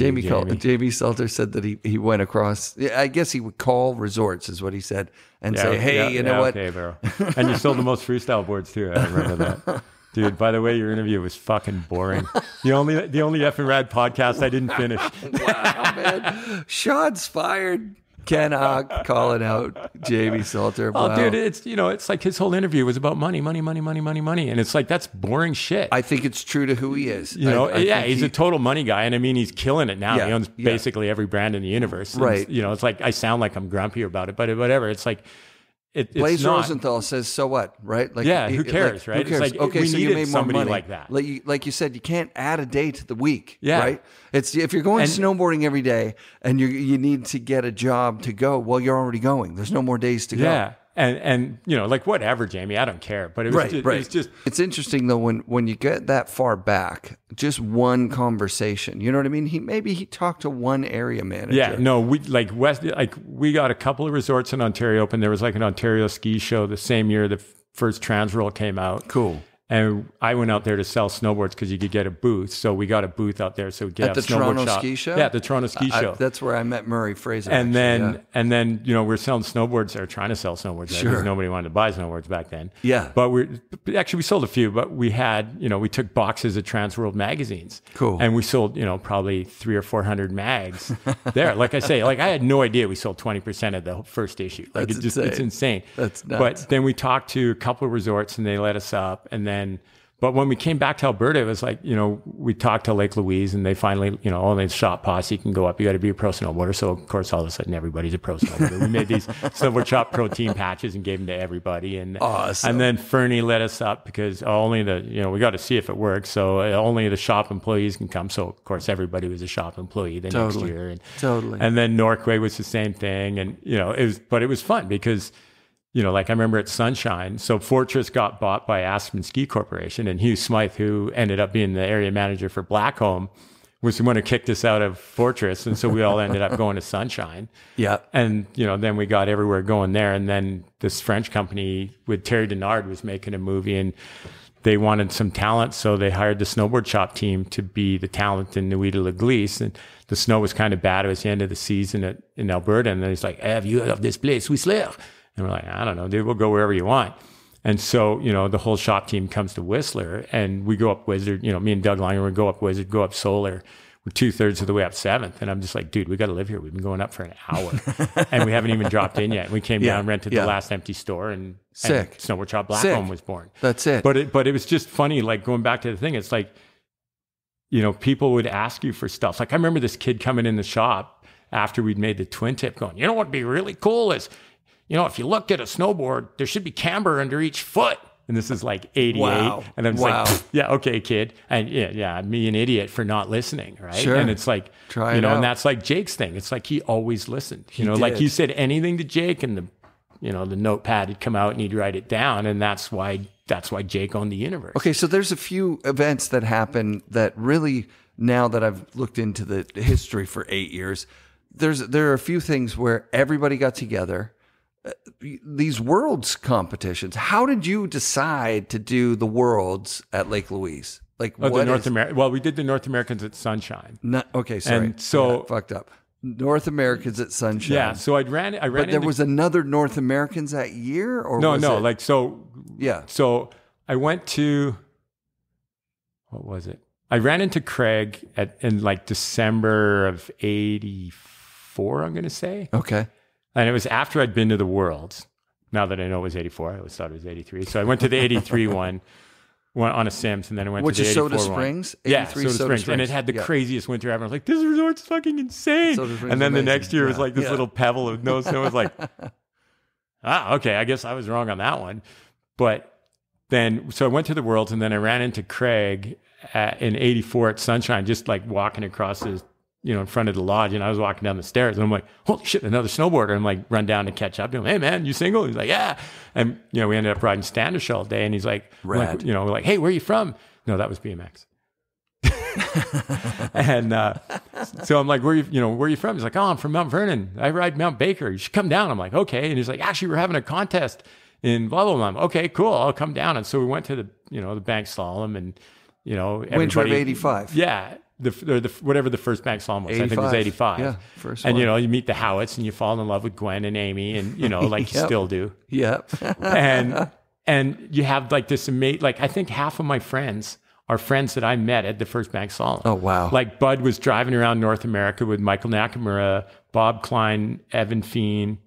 Jamie Salter said that he went across. I guess he would call resorts, is what he said, and say, "Hey, you know what?" Okay, bro. And you sold the most freestyle boards too. I remember that, dude. By the way, your interview was fucking boring. The only FNRad podcast I didn't finish. Wow, man! Shots fired. Ken Ach calling out Jamie Salter. Wow. Oh, dude, it's like his whole interview was about money. And it's like, that's boring shit. I think it's true to who he is. You know, he's a total money guy. And I mean, he's killing it now. He owns basically every brand in the universe. Right. You know, it's like, I sound like I'm grumpy about it, but whatever. It's like, Blaze Rosenthal says, so what, right? Like, who cares, right? Who cares? It's like, okay, so you made more money. like that. Like you said, you can't add a day to the week, right? It's if you're going snowboarding every day and you need to get a job to go, well, you're already going. There's no more days to go. Yeah. And you know, like, whatever, Jamie, I don't care. But it was it's interesting though when you get that far back, just one conversation. You know what I mean? He talked to one area manager. Yeah, no, we got a couple of resorts in Ontario open. There was like an Ontario ski show the same year the first Transroll came out. Cool. And I went out there to sell snowboards because you could get a booth. So we got a booth out there. So we get at the Toronto Ski Show. Yeah, the Toronto Ski Show. That's where I met Murray Fraser. And then you know, we're selling snowboards, or trying to sell snowboards. Sure. Because nobody wanted to buy snowboards back then. Yeah. But we sold a few. But we had, you know, we took boxes of Transworld magazines. Cool. And we sold, you know, probably 300 or 400 mags there. Like I say, like, I had no idea we sold 20% of the first issue. Like, it's insane. That's nuts. But then we talked to a couple of resorts, and they let us up, and then. But when we came back to Alberta, it was like, you know, we talked to Lake Louise, and they finally, you know, only shop posse can go up. You got to be a pro snowboarder. So, of course, all of a sudden, everybody's a pro snowboarder. We made these Snowboard Shop Pro Team patches and gave them to everybody. And awesome. And then Fernie let us up because only we got to see if it works. So only the shop employees can come. So, of course, everybody was a shop employee the next year. And then Norquay was the same thing. And, you know, it was fun because you know, like I remember at Sunshine, so Fortress got bought by Aspen Ski Corporation, and Hugh Smythe, who ended up being the area manager for Blackcomb, was the one who kicked us out of Fortress. And so we all ended up going to Sunshine. Yeah. And, you know, then we got everywhere going there. And then this French company with Terry Denard was making a movie, and they wanted some talent. So they hired the snowboard shop team to be the talent in Nuit de l'Église. And the snow was kind of bad. It was the end of the season in Alberta. And then he's like, have you heard of this place, Whistler? And we're like, I don't know, dude, we'll go wherever you want. And so, you know, the whole shop team comes to Whistler, and we go up Wizard, you know, me and Doug Langer would go up Wizard, go up Solar. We're 2/3 of the way up 7th. And I'm just like, dude, we got to live here. We've been going up for an hour and we haven't even dropped in yet. We came down, rented the last empty store, and Snowboard Shop Blackcomb was born. That's it. But it was just funny, like going back to the thing. It's like, you know, people would ask you for stuff. Like I remember this kid coming in the shop after we'd made the twin tip going, you know, what'd be really cool is, you know, if you looked at a snowboard, there should be camber under each foot. And this is like 88. Wow. And I'm just like, yeah, okay, kid. And yeah, me an idiot for not listening, right? Sure. And it's like, Try you it know, out. and that's like Jake's thing. It's like he always listened. You know, did. like you said anything to Jake, and the, you know, the notepad would come out and he'd write it down. And that's why Jake owned the universe. Okay, so there's a few events that happen that really, now that I've looked into the history for 8 years, there are a few things where everybody got together. These Worlds competitions. How did you decide to do the Worlds at Lake Louise? Like, Well, we did the North Americans at Sunshine. Okay, sorry. And so fucked up. North Americans at Sunshine. Yeah, so I ran. But there was another North Americans that year, or no. it? Like so. Yeah. So I went to, what was it? I ran into Craig in like December of '84. I'm going to say. Okay. And it was after I'd been to the Worlds. Now that I know it was 84, I always thought it was 83. So I went to the 83 one, went on a Sims, and then I went to the 84 Soda one. Springs? Yeah, Soda Springs. And it had the craziest winter ever. I was like, this resort's fucking insane. And then the next year it was like this little pebble with no snow. It was like, okay, I guess I was wrong on that one. But then, so I went to the Worlds, and then I ran into Craig in 84 at Sunshine, just like walking across the, you know, in front of the lodge, and I was walking down the stairs, and I'm like, holy shit, another snowboarder. I'm like, run down to catch up to him. Hey man, you single? He's like, yeah. And, you know, we ended up riding Standish all day, and he's like, you know, we're like, hey, where are you from? No, that was BMX. And so I'm like, where are you from? He's like, oh, I'm from Mount Vernon. I ride Mount Baker. You should come down. I'm like, okay. And he's like, actually, we're having a contest in blah, blah, blah. I'm, okay, cool. I'll come down. And so we went to the, you know, the banked slalom, and, you know, winter of 85. Yeah. The whatever the first bank slalom was, 85. I think it was 85. Yeah, first and one. you know, you meet the Howitts, and you fall in love with Gwen and Amy, and you know, like you still do. Yep. and you have like this amazing, like I think half of my friends are friends that I met at the first bank slalom. Oh wow! Like Bud was driving around North America with Michael Nakamura, Bob Klein, Evan Feen,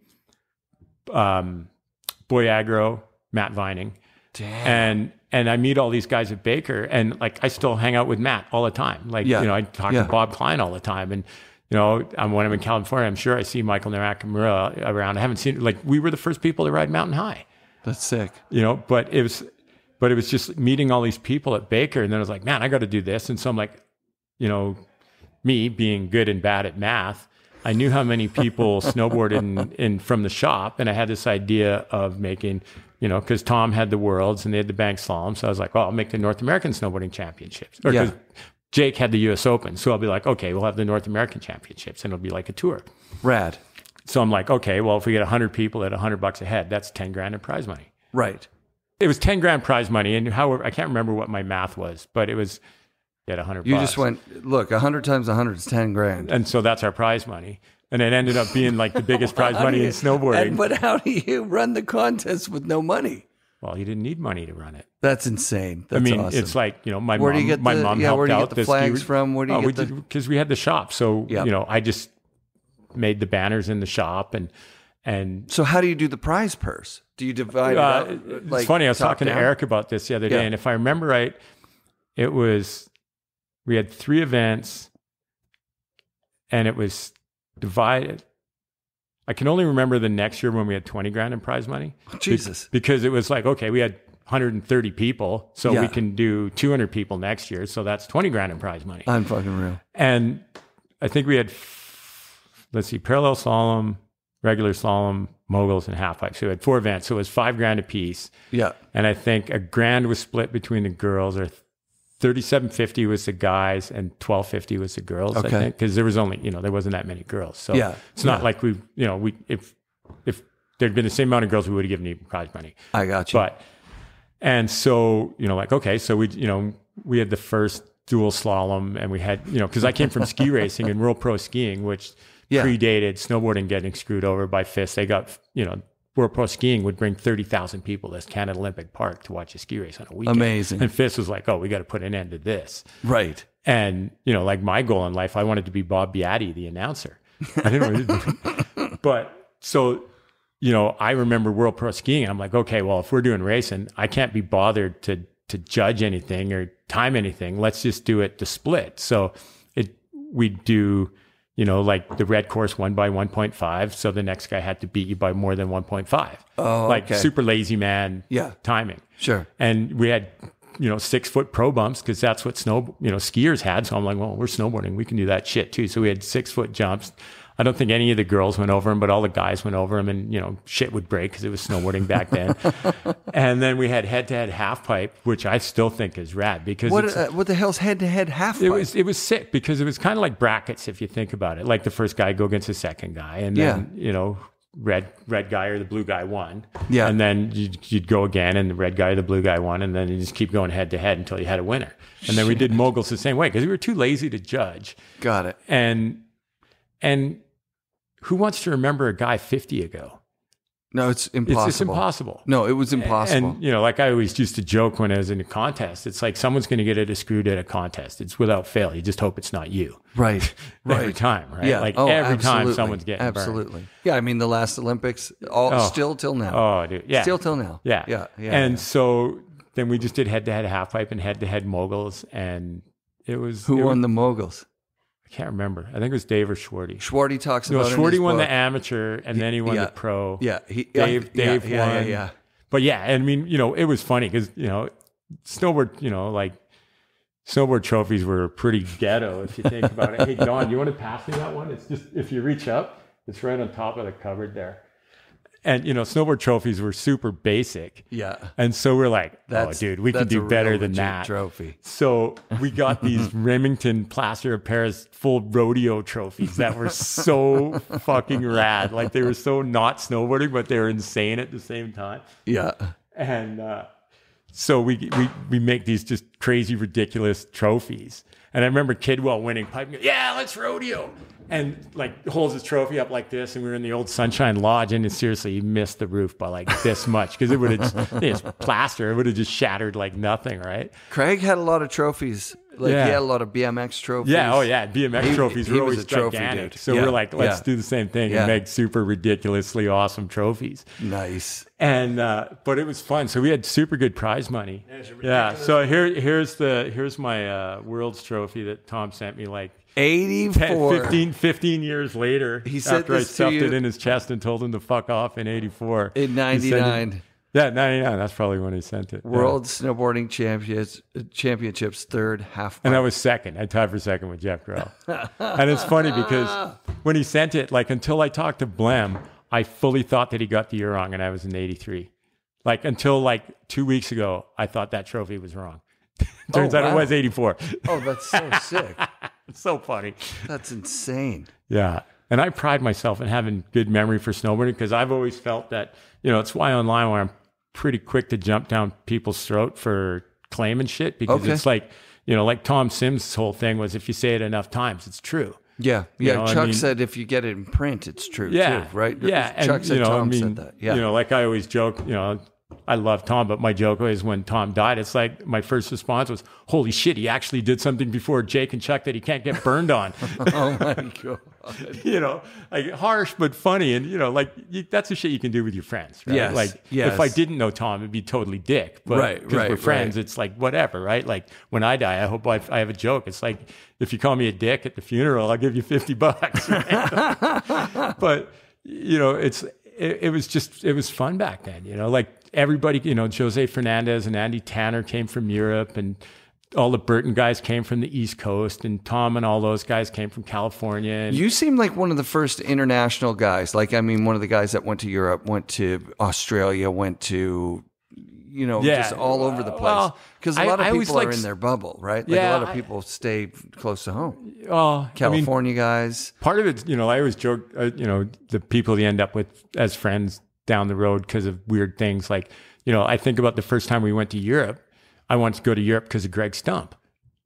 Boy Agro, Matt Vining. Damn. And I meet all these guys at Baker, and like I still hang out with Matt all the time. Like, you know, I talk to Bob Klein all the time. And, you know, when I'm in California, I'm sure I see Michael Nakamura around. I haven't seen, like, we were the first people to ride Mountain High. That's sick. You know, but it was just meeting all these people at Baker. And then I was like, man, I got to do this. And so I'm like, you know, me being good and bad at math, I knew how many people snowboarded in from the shop. And I had this idea of making, you know, because Tom had the Worlds and they had the bank slalom. So I was like, well, I'll make the North American Snowboarding Championships. Or because Jake had the US Open. So I'll be like, okay, we'll have the North American Championships, and it'll be like a tour. Rad. So I'm like, okay, well, if we get 100 people at $100 a head, that's 10 grand in prize money. Right. It was 10 grand prize money. And however, I can't remember what my math was, but it was at $100. You just went, look, 100 times 100 is 10 grand. And so that's our prize money. And it ended up being like the biggest prize money in snowboarding. But how do you run the contest with no money? Well, you didn't need money to run it. That's insane. That's awesome. It's like, you know, my where mom, do you get my mom helped where do you out. get the flags from? Where do you get because we had the shop. So, you know, I just made the banners in the shop, and so how do you do the prize purse? Do you divide it up? It's funny. I was talking to Eric about this the other day, and if I remember right, we had 3 events, and it was divided. I can only remember the next year when we had 20 grand in prize money. Jesus. Because it was like, okay, we had 130 people, so we can do 200 people next year. So that's 20 grand in prize money. I'm fucking real. And I think we had, let's see, parallel slalom, regular slalom, moguls, and half pipe. So we had 4 events. So it was $5,000 a piece. Yeah. And I think $1,000 was split between the girls, or $3,750 was the guys and $1,250 was the girls. Okay. I think, because there was only, there wasn't that many girls. So it's not like if there'd been the same amount of girls, we would have given even prize money. I got you. And so, okay, so we had the first dual slalom, and we had, because I came from ski racing and World Pro Skiing, which predated snowboarding getting screwed over by FIS. They got, World Pro Skiing would bring 30,000 people to Canada Olympic Park to watch a ski race on a weekend. Amazing. And FIS was like, oh, we got to put an end to this. Right. And, like my goal in life, I wanted to be Bob Beatty, the announcer. I didn't know. But so, I remember World Pro Skiing. I'm like, okay, well, if we're doing racing, I can't be bothered to judge anything or time anything. Let's just do it to split. So we do, like the red course 1 by 1.5. So the next guy had to beat you by more than 1.5. Oh, like okay. super lazy man timing. Sure. And we had, 6-foot pro bumps, because that's what skiers had. So I'm like, well, we're snowboarding. We can do that shit too. So we had 6-foot jumps. I don't think any of the girls went over them, but all the guys went over them, and, shit would break because it was snowboarding back then. And then we had head-to-head half pipe, which I still think is rad, because what the hell's head-to-head half pipe? It was sick, because it was kind of like brackets, if you think about it. Like the first guy go against the second guy, and then, red guy or the blue guy won. Yeah. And then you'd go again, and the red guy or the blue guy won, and then you just keep going head-to-head until you had a winner. And then we did moguls the same way, because we were too lazy to judge. Got it. And who wants to remember a guy 50 ago? No, it's impossible. It's impossible. No, it was impossible. And, like I always used to joke when I was in a contest, it's like someone's going to get it screwed at a contest. It's without fail. You just hope it's not you. Right. Every time, right? Yeah. Like every time someone's getting burned. Yeah, I mean, the last Olympics, still till now. Oh, dude. Yeah. Still till now. Yeah. And so then we just did head-to-head half pipe and head-to-head moguls, and it was... Who won the moguls? I can't remember. I think it was Dave or Schwarty. Schwarty talks about it. Schwarty won the amateur, and then he won the pro. Yeah. Dave won. Yeah. But yeah, I mean, it was funny because, snowboard, like snowboard trophies were pretty ghetto if you think about it. Hey, Don, you want to pass me that one? It's just, if you reach up, it's right on top of the cupboard there. And, snowboard trophies were super basic. Yeah. And so we're like, dude, we can do better than that. Trophy. So we got these Remington plaster of Paris full rodeo trophies that were so fucking rad. Like, they were so not snowboarding, but they were insane at the same time. Yeah. And so we make these just crazy, ridiculous trophies. And I remember Kidwell winning, piping, yeah, let's rodeo. And like holds his trophy up like this, and we were in the old Sunshine Lodge, and seriously, he missed the roof by like this much, because it would have just plaster, it would have just shattered like nothing, right? Craig had a lot of trophies. He had a lot of BMX trophies. Yeah, BMX trophies were always gigantic. Dude. So we're like, let's do the same thing and make super ridiculously awesome trophies. Nice. And but it was fun. So we had super good prize money. Yeah. So here's my World's trophy that Tom sent me like 84. 15 years later. He said after I stuffed it in his chest and told him to fuck off in 84. In 99. Yeah, 99. That's probably when he sent it. World Snowboarding Championships third half. And I was second. I tied for second with Jeff Grell. And it's funny because when he sent it, like until I talked to Blem, I fully thought that he got the year wrong and I was in 83. Like until like 2 weeks ago, I thought that trophy was wrong. Turns out it was 84. Oh, that's so sick. It's so funny. That's insane. Yeah. And I pride myself in having good memory for snowboarding, because I've always felt that, it's why online where I'm pretty quick to jump down people's throat for claiming shit, because it's like, like Tom Sims' whole thing was, if you say it enough times, it's true. Yeah. Yeah. Chuck said if you get it in print, it's true too, right? Yeah. Chuck said Tom said that. Yeah. Like I always joke, I love Tom, but my joke is when Tom died, it's like my first response was, holy shit, he actually did something before Jake and Chuck that he can't get burned on. Oh my God. Like harsh, but funny. And, that's the shit you can do with your friends, right? Yes. If I didn't know Tom, it'd be totally dick. But because we're friends, it's like, whatever, right? Like when I die, I hope I have a joke. It's like, if you call me a dick at the funeral, I'll give you $50. Right? But, it was fun back then, like everybody, Jose Fernandez and Andy Tanner came from Europe, and all the Burton guys came from the East Coast, and Tom and all those guys came from California. And You seem like one of the first international guys. Like, I mean, one of the guys that went to Europe, went to Australia, went to, just all over the place. Because a lot of people are in their bubble, right? Like, a lot of people stay close to home. California guys. Part of it, I always joke, the people you end up with as friends down the road because of weird things. Like, I think about the first time we went to Europe. I wanted to go to Europe because of Greg Stump.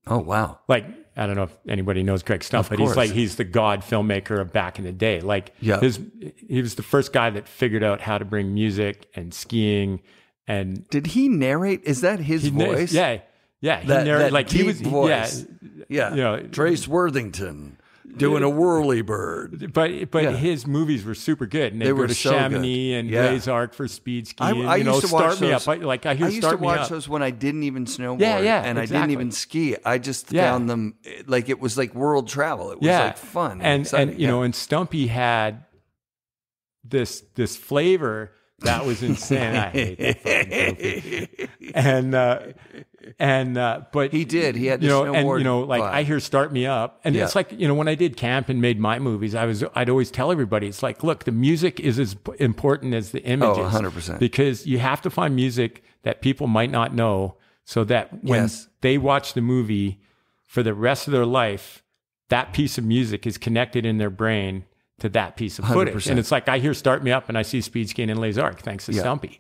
Oh, wow. Like, I don't know if anybody knows Greg Stump, but he's the god filmmaker of back in the day. Like, he was the first guy that figured out how to bring music and skiing. And did he narrate? Is that his voice? Yeah. He narrated, like, deep he was voice. Yeah. Trace Worthington doing a whirly bird. But his movies were super good, and they were to so Chamonix and Les Arcs for speed skiing. I used to watch Start Me Up. I used to watch those when I didn't even snowboard, and I didn't even ski. I just found them like it was like world travel. It was like fun and and Stumpy had this flavor that was insane. I hate that fucking movie. But he did. He had the snowboard. And like I hear "Start Me Up," and it's like when I did camp and made my movies, I'd always tell everybody, it's like, look, the music is as important as the images. 100%. Because you have to find music that people might not know, so that when they watch the movie for the rest of their life, that piece of music is connected in their brain to that piece of footage. 100%. And it's like I hear "Start Me Up" and I see speed skiing in Les Arcs thanks to Stumpy.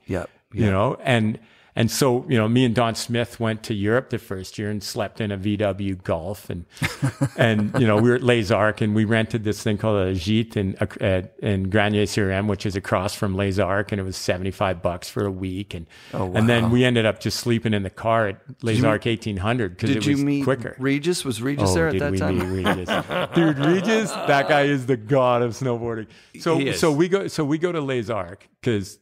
And so, me and Don Smith went to Europe the first year and slept in a VW Golf, and we were at Les Arcs, and we rented this thing called a Gîte in Granier-sur-M, which is across from Les Arcs, and it was $75 for a week, and then we ended up just sleeping in the car at Les Arcs 1800 because it was quicker. Did you meet Regis? Was Regis there at that time? Did we meet Regis? Dude, Regis, that guy is the god of snowboarding. So we go to Les Arcs because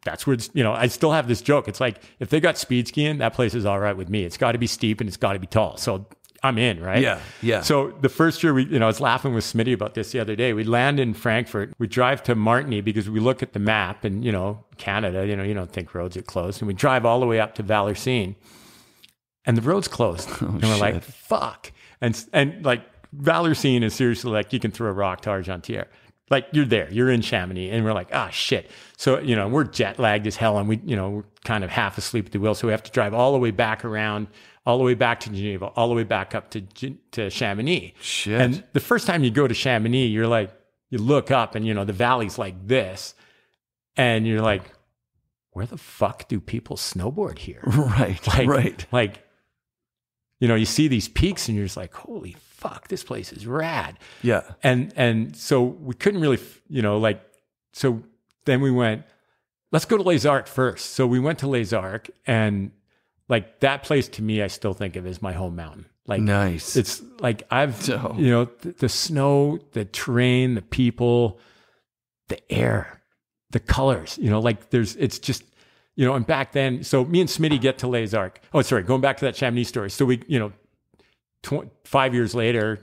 that's where it's, I still have this joke. It's like, if they got speed skiing, that place is all right with me. It's got to be steep and it's got to be tall. So I'm in, right? Yeah. So the first year I was laughing with Smitty about this the other day. We land in Frankfurt. We drive to Martigny because we look at the map and, Canada, you don't think roads are closed. And we drive all the way up to Valenciennes and the road's closed. And we're like, fuck. And like Valenciennes is seriously like, you can throw a rock to Argentière. Like you're in Chamonix, and we're like, shit. So, we're jet lagged as hell, and we're kind of half asleep at the wheel. So we have to drive all the way back around, all the way back to Geneva, all the way back up to Chamonix. Shit. And the first time you go to Chamonix, you're like, you look up and, the valley's like this, and you're like, where the fuck do people snowboard here? Right. Like, you see these peaks and you're just like, holy fuck, this place is rad. Yeah. And so we couldn't really, so then we went, let's go to Les Arcs first. So we went to Les Arcs, and like that place to me, I still think of as my home mountain. Like, nice. It's like the snow, the terrain, the people, the air, the colors, it's just, and back then, so me and Smitty get to Les Arcs. Oh, sorry, going back to that Chamonix story. So we, 5 years later,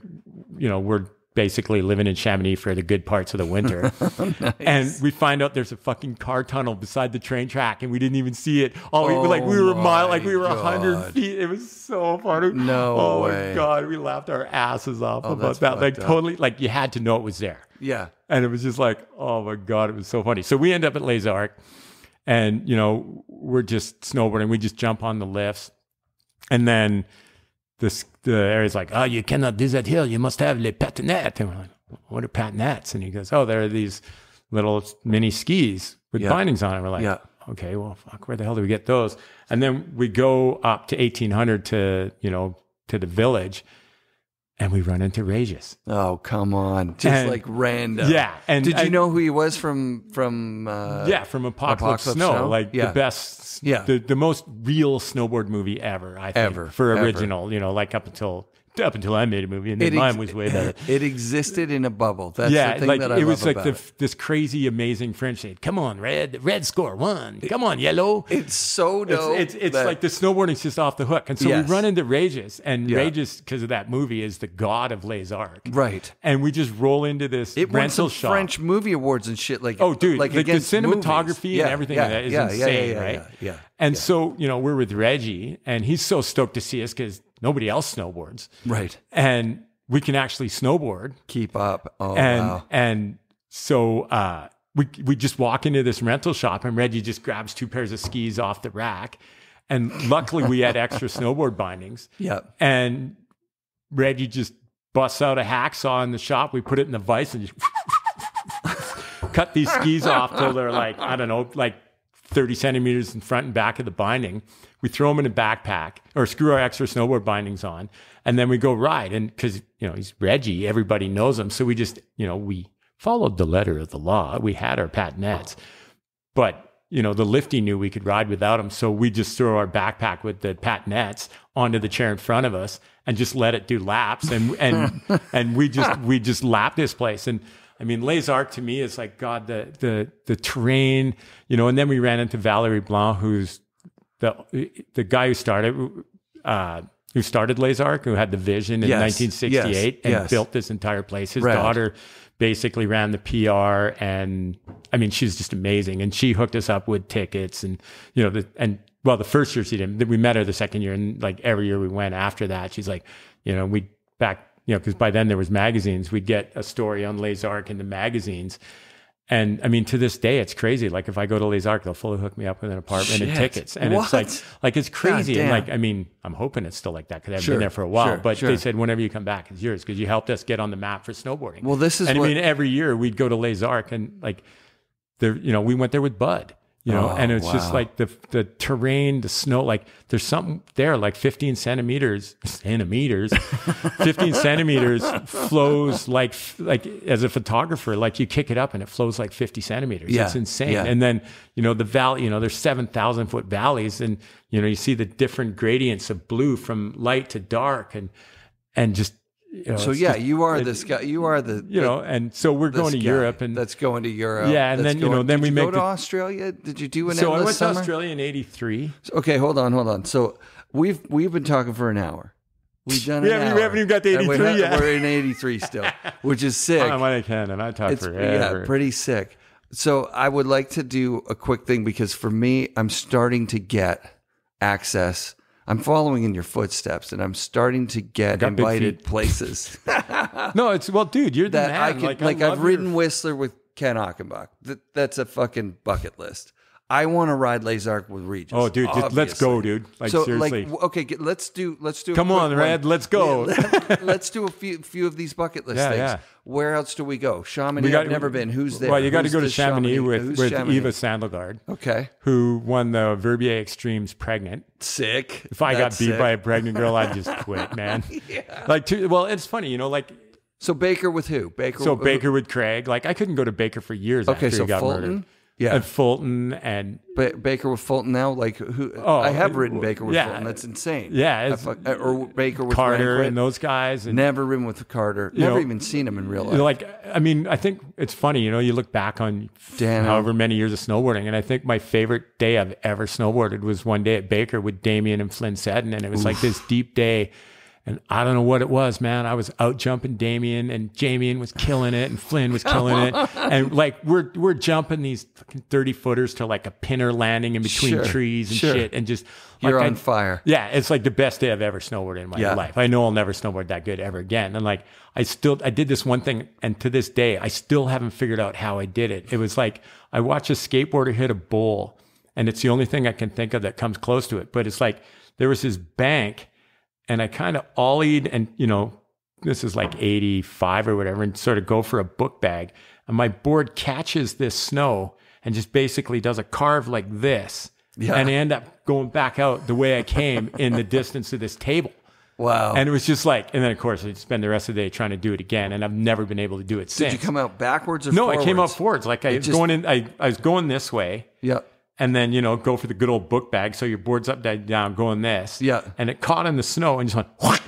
we're basically living in Chamonix for the good parts of the winter. Nice. And we find out there's a fucking car tunnel beside the train track, and we didn't even see it. We were 100 feet. It was so funny. No way. Oh my God. We laughed our asses off about that. Like totally, like you had to know it was there. Yeah. And it was just like, oh my God, it was so funny. So we end up at Les Arcs, and, we're just snowboarding. We just jump on the lifts. And then the area's like, you cannot do that hill. You must have les patinettes. And we're like, what are patinettes? And he goes, there are these little mini skis with bindings on it. We're like, okay, well, fuck, where the hell do we get those? And then we go up to 1800 to the village, and we run into Regis. Oh, come on. Just like random. Yeah. And did you know who he was from from Apocalypse Snow? Like the best, the most real snowboard movie ever, I think. For original, like up until up until I made a movie, and then mine was way better. It existed in a bubble. That's Yeah, the thing like that I it was love like about it. this crazy, amazing French saying, "Come on, red score 1. Come on, yellow." It's so dope. It's like the snowboarding's just off the hook. And so Yes. we run into Regis, and Regis, because of that movie, is the god of Les Arcs. Right. And we just roll into this It won rental some shop. French movie awards and shit. Like, Oh, dude, like the against cinematography movies. and everything like that is insane, right? Yeah. And so, we're with Reggie, and he's so stoked to see us because nobody else snowboards. Right. And we can actually snowboard. Keep up. Oh, And wow. and so we just walk into this rental shop, and Reggie just grabs 2 pairs of skis off the rack. And luckily we had extra snowboard bindings. Yep. And Reggie just busts out a hacksaw in the shop. We put it in the vise and just cut these skis off till they're like, I don't know, like 30 centimeters in front and back of the binding. We throw them in a backpack or screw our extra snowboard bindings on. And then we go ride. And because, he's Reggie, everybody knows him. So we just, we followed the letter of the law. We had our patinets, but the lifty knew we could ride without him. So we just throw our backpack with the patinets onto the chair in front of us and just let it do laps. And we just lap this place. And I mean, Les Arcs to me is like, God, the terrain, and then we ran into Valerie Blanc, who's the guy who started Les Arcs, who had the vision in 1968 and built this entire place. His daughter basically ran the PR, and I mean, she's just amazing. And she hooked us up with tickets, and the first year she didn't. We met her the second year, and like every year we went after that. She's like, because by then there was magazines. We'd get a story on Les Arcs in the magazines. And I mean, to this day, it's crazy. Like if I go to Les Arcs, they'll fully hook me up with an apartment and tickets. And it's like it's crazy. And like, I mean, I'm hoping it's still like that because I've been there for a while. But they said, whenever you come back, it's yours because you helped us get on the map for snowboarding. Well, this is I mean, every year we'd go to Les Arcs and like there, we went there with Bud. And it's just like the terrain, the snow, like there's something there, like 15 centimeters, 15 centimeters flows like as a photographer, like you kick it up and it flows like 50 centimeters. Yeah. It's insane. Yeah. And then, the valley, there's 7,000 foot valleys and, you see the different gradients of blue from light to dark and just, so you are this guy. You are the and so we're going to Europe, and that's going to Europe. Yeah, and then then we go to Australia. Did you do an? So I went summer? to Australia in '83. Okay, hold on. So we've been talking for an hour. We've done. We haven't even got to 83 yet. We're in 83 still, which is sick. I can, and I talk forever. Yeah, pretty sick. So I would like to do a quick thing because for me, I'm starting to get access. I'm following in your footsteps, and I'm starting to get invited places. No, dude, you're the man. I've ridden Whistler with Ken Achenbach. That's a fucking bucket list. I want to ride Les Arcs with Regis. Oh, dude, let's go, dude. Like seriously. Let's do. Come on, Red, let's go. Let's do a few of these bucket list things. Yeah. Where else do we go? Chamonix. I've never been. Who's there? Well, you got to go to Chamonix with Eva Sandelgaard. Okay. Who won the Verbier Extremes pregnant. Sick. If I got beat by a pregnant girl, I'd just quit, man. Yeah. It's funny, So Baker with who? Baker with Craig. Like I couldn't go to Baker for years after he got murdered. Yeah, and Fulton and Baker with Fulton now. Like who? I have ridden Baker with Fulton. That's insane. Yeah, or Baker with Carter and those guys. And, never ridden with Carter. Never even seen him in real life. Like I mean, I think it's funny. You look back on however many years of snowboarding, and I think my favorite day I've ever snowboarded was one day at Baker with Damien and Flynn Seddon, and it was like this deep day. And I don't know what it was, man. I was out jumping Damien, and Jamien was killing it, and Flynn was killing it. And like we're jumping these fucking 30-footers to like a pinner landing in between trees and shit, and just you're on fire. Yeah, it's like the best day I've ever snowboarded in my life. I know I'll never snowboard that good ever again. And like I did this one thing, and to this day I still haven't figured out how I did it. It was like I watched a skateboarder hit a bowl, and it's the only thing I can think of that comes close to it. But it's like there was this bank. And I kind of ollied and, this is like 85 or whatever, and sort of go for a book bag. And my board catches this snow and just basically does a carve like this. Yeah. And I end up going back out the way I came in the distance of this table. Wow. And it was just like, and then of course I spend the rest of the day trying to do it again. And I've never been able to do it since. Did you come out backwards or forwards? No, I came out forwards. Like I was going this way. Yeah. And then, go for the good old book bag. So your board's upside down going this. Yeah. And it caught in the snow and just went,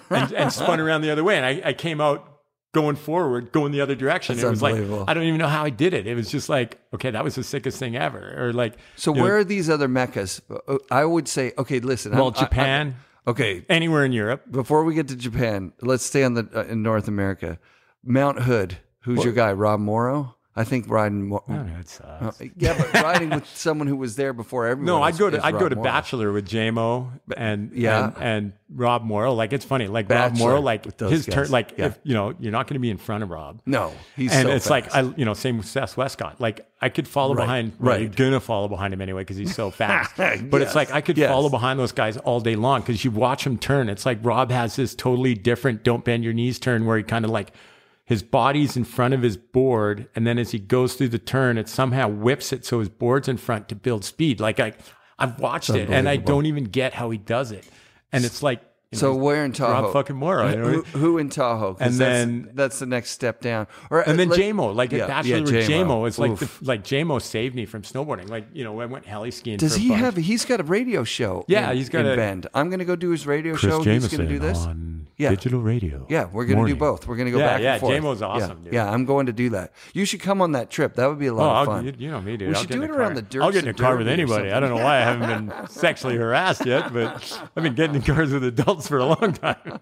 and spun around the other way. And I came out going forward, going the other direction. That's it was like, unbelievable. I don't even know how I did it. It was just like, okay, that was the sickest thing ever. Or like, So where are these other meccas? I would say, okay, listen. well, Japan, okay. anywhere in Europe. Before we get to Japan, let's stay on in North America. Mount Hood. Who's your guy? Rob Morrow? I think riding. It sucks. Yeah, but riding with someone who was there before everyone. No, I'd go to Rob Morrow. Bachelor with JMO and Rob Morrow. Like, it's funny. Like Rob Bachelor Morrow, like with those his guys. turn. Like, Yeah. if you're not going to be in front of Rob. No, he's and so it's fast. like same with Seth Westcott. Like, I could follow behind. Well, you're gonna follow behind him anyway because he's so fast. But it's like I could follow behind those guys all day long because you watch him turn. It's like Rob has this totally different "don't bend your knees" turn where he kind of like. His body's in front of his board, and then as he goes through the turn, it somehow whips it so his board's in front to build speed. Like I've watched it, and I don't even get how he does it. And it's like, so where in Tahoe? Rob fucking Morrow. You know? Who in Tahoe? And then that's the next step down. And then JMO, like at Bachelor with JMO. JMO, it's like JMO saved me from snowboarding. Like, I went heli skiing. Does for a he bunch. have? He's got a radio show. He's got in Bend. I'm going to go do his radio Chris show. Jameson He's going to do this on digital radio. Yeah, we're going to do both. We're going to go back and forth. JMO's awesome. Dude. Yeah, I'm going to do that. You should come on that trip. That would be a lot of fun. You know me, dude. We should do it around the dirt. I'll get in a car with anybody. I don't know why I haven't been sexually harassed yet, but I've been getting in cars with adults for a long time.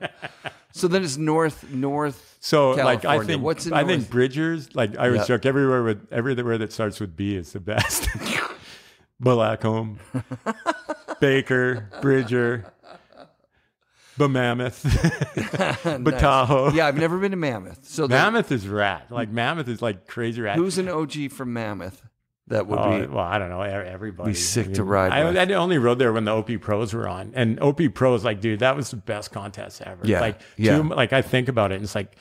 So then it's north. So California. like I think What's in I north? think Bridgers, like I always joke, everywhere that starts with B is the best. Blackcomb, Baker, Bridger, Mammoth, Tahoe. Yeah, I've never been to Mammoth. So Mammoth is rad. Like Mammoth is like crazy rad. Who's an OG from Mammoth? That would be. Well, I don't know. Everybody. Be sick to ride with. I only rode there when the OP Pros were on, and OP Pros, like, dude, that was the best contest ever. Yeah, Like I think about it, and it's like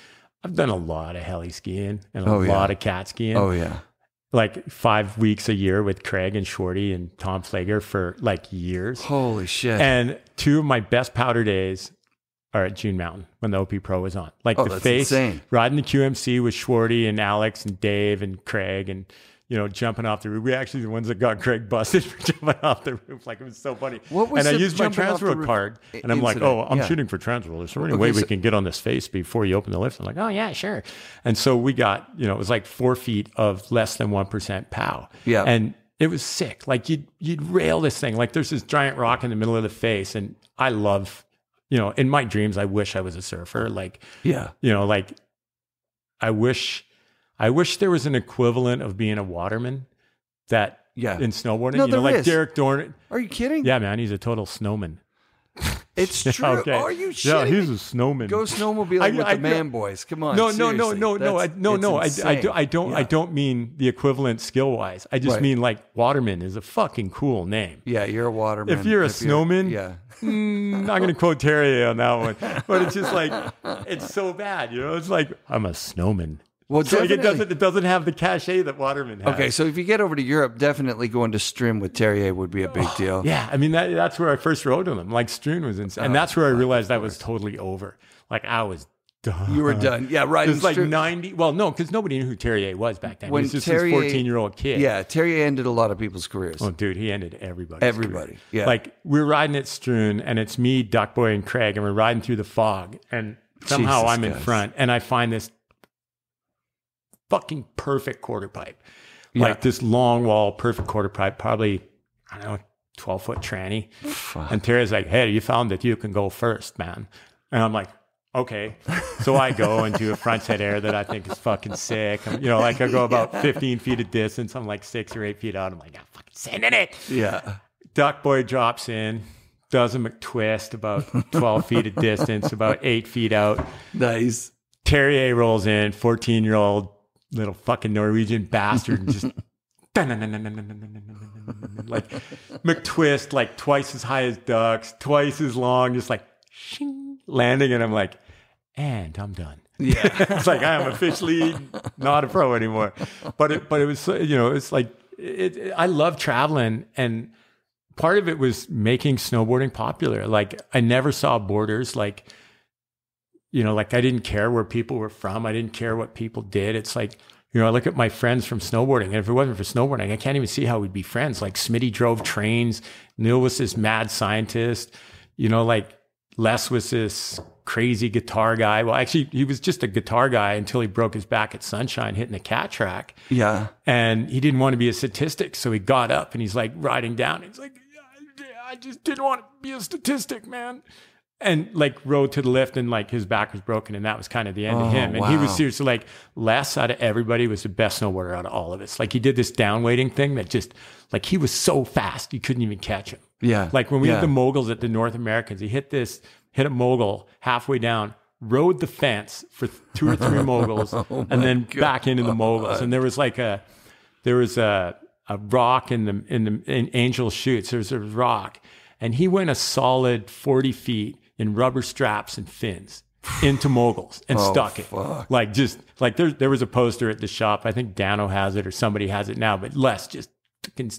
I've done a lot of heli skiing and a lot of cat skiing. Oh yeah. Like 5 weeks a year with Craig and Shorty and Tom Flager for like years. Holy shit. And 2 of my best powder days are at June Mountain when the OP Pro was on. Like the that's face, insane. riding the QMC with Shorty and Alex and Dave and Craig and, jumping off the roof. We actually the ones that got Craig busted for jumping off the roof. Like, it was so funny. What was and I the used my jumping off the transworld roof card and I'm like, incident? I'm shooting for transworld. Is there any way we can get on this face before you open the lift? I'm like, oh yeah, sure. And so we got, it was like 4 feet of less than 1% POW. Yeah. And it was sick. Like you'd rail this thing. Like there's this giant rock in the middle of the face. And I love, in my dreams, I wish I was a surfer. Like, like I wish there was an equivalent of being a waterman that in snowboarding. No, like is. Derek Dorn. Are you kidding? Yeah, man, he's a total snowman. It's true. Okay. Are you shitting? Yeah, he's a snowman. Go snowmobiling with the man boys. Come on. No. Seriously. I don't mean the equivalent skill wise. I just mean like waterman is a fucking cool name. Yeah, you're a waterman. If you're a snowman, not going to quote Terry on that one, but it's just like it's so bad. It's like I'm a snowman. Well, so like it doesn't have the cachet that waterman has. Okay, so if you get over to Europe, definitely going to Strim with Terrier would be a big deal. Yeah, I mean that's where I first rode with him. Like Stroon was insane, and that's where I realized I was totally over. Like I was done. You were done. Yeah, right. It was like 90. Well, no, because nobody knew who Terrier was back then. When he was just Terrier, this 14-year-old kid. Yeah, Terrier ended a lot of people's careers. Oh, dude, he ended everybody's Everybody. career. Yeah. Like we're riding at Stroon, and it's me, Duckboy, and Craig, and we're riding through the fog, and somehow I'm in front, and I find this fucking perfect quarter pipe. Like this long wall, perfect quarter pipe, probably, 12-foot tranny. Fuck. And Terry's like, hey, you found that you can go first, man. And I'm like, okay. So I go and do a frontside air that I think is fucking sick. I go about 15 feet of distance. I'm like 6 or 8 feet out. I'm like, I'm fucking sending it. Yeah. Duckboy drops in, does a McTwist about 12 feet of distance, about 8 feet out. Nice. Terrier rolls in, 14-year-old little fucking Norwegian bastard, and just like McTwist, like twice as high as ducks, twice as long, just like shing, landing, and I'm like, and I'm done. Yeah, it's like I am officially not a pro anymore. But it was it's like I love traveling, and part of it was making snowboarding popular. Like I never saw borders, like I didn't care where people were from. I didn't care what people did. It's like, I look at my friends from snowboarding, and if it wasn't for snowboarding, I can't even see how we'd be friends. Like Smitty drove trains. Neil was this mad scientist. Like Les was this crazy guitar guy. Well, actually, he was just a guitar guy until he broke his back at Sunshine hitting the cat track. Yeah. And he didn't want to be a statistic. So he got up and he's like riding down. He's like, I just didn't want to be a statistic, man. And like rode to the lift and like his back was broken and that was kind of the end of him. And he was seriously like, Les out of everybody was the best snowboarder out of all of us. Like he did this down weighting thing that just like he was so fast you couldn't even catch him. Yeah. Like when we had the moguls at the North Americans, he hit a mogul halfway down, rode the fence for 2 or 3 moguls and then back into the moguls. And there was like a rock in Angel Chutes. There was a rock and he went a solid 40 feet in rubber straps and fins into moguls and stuck it. Fuck. Like just like there was a poster at the shop. I think Dano has it or somebody has it now, but Les just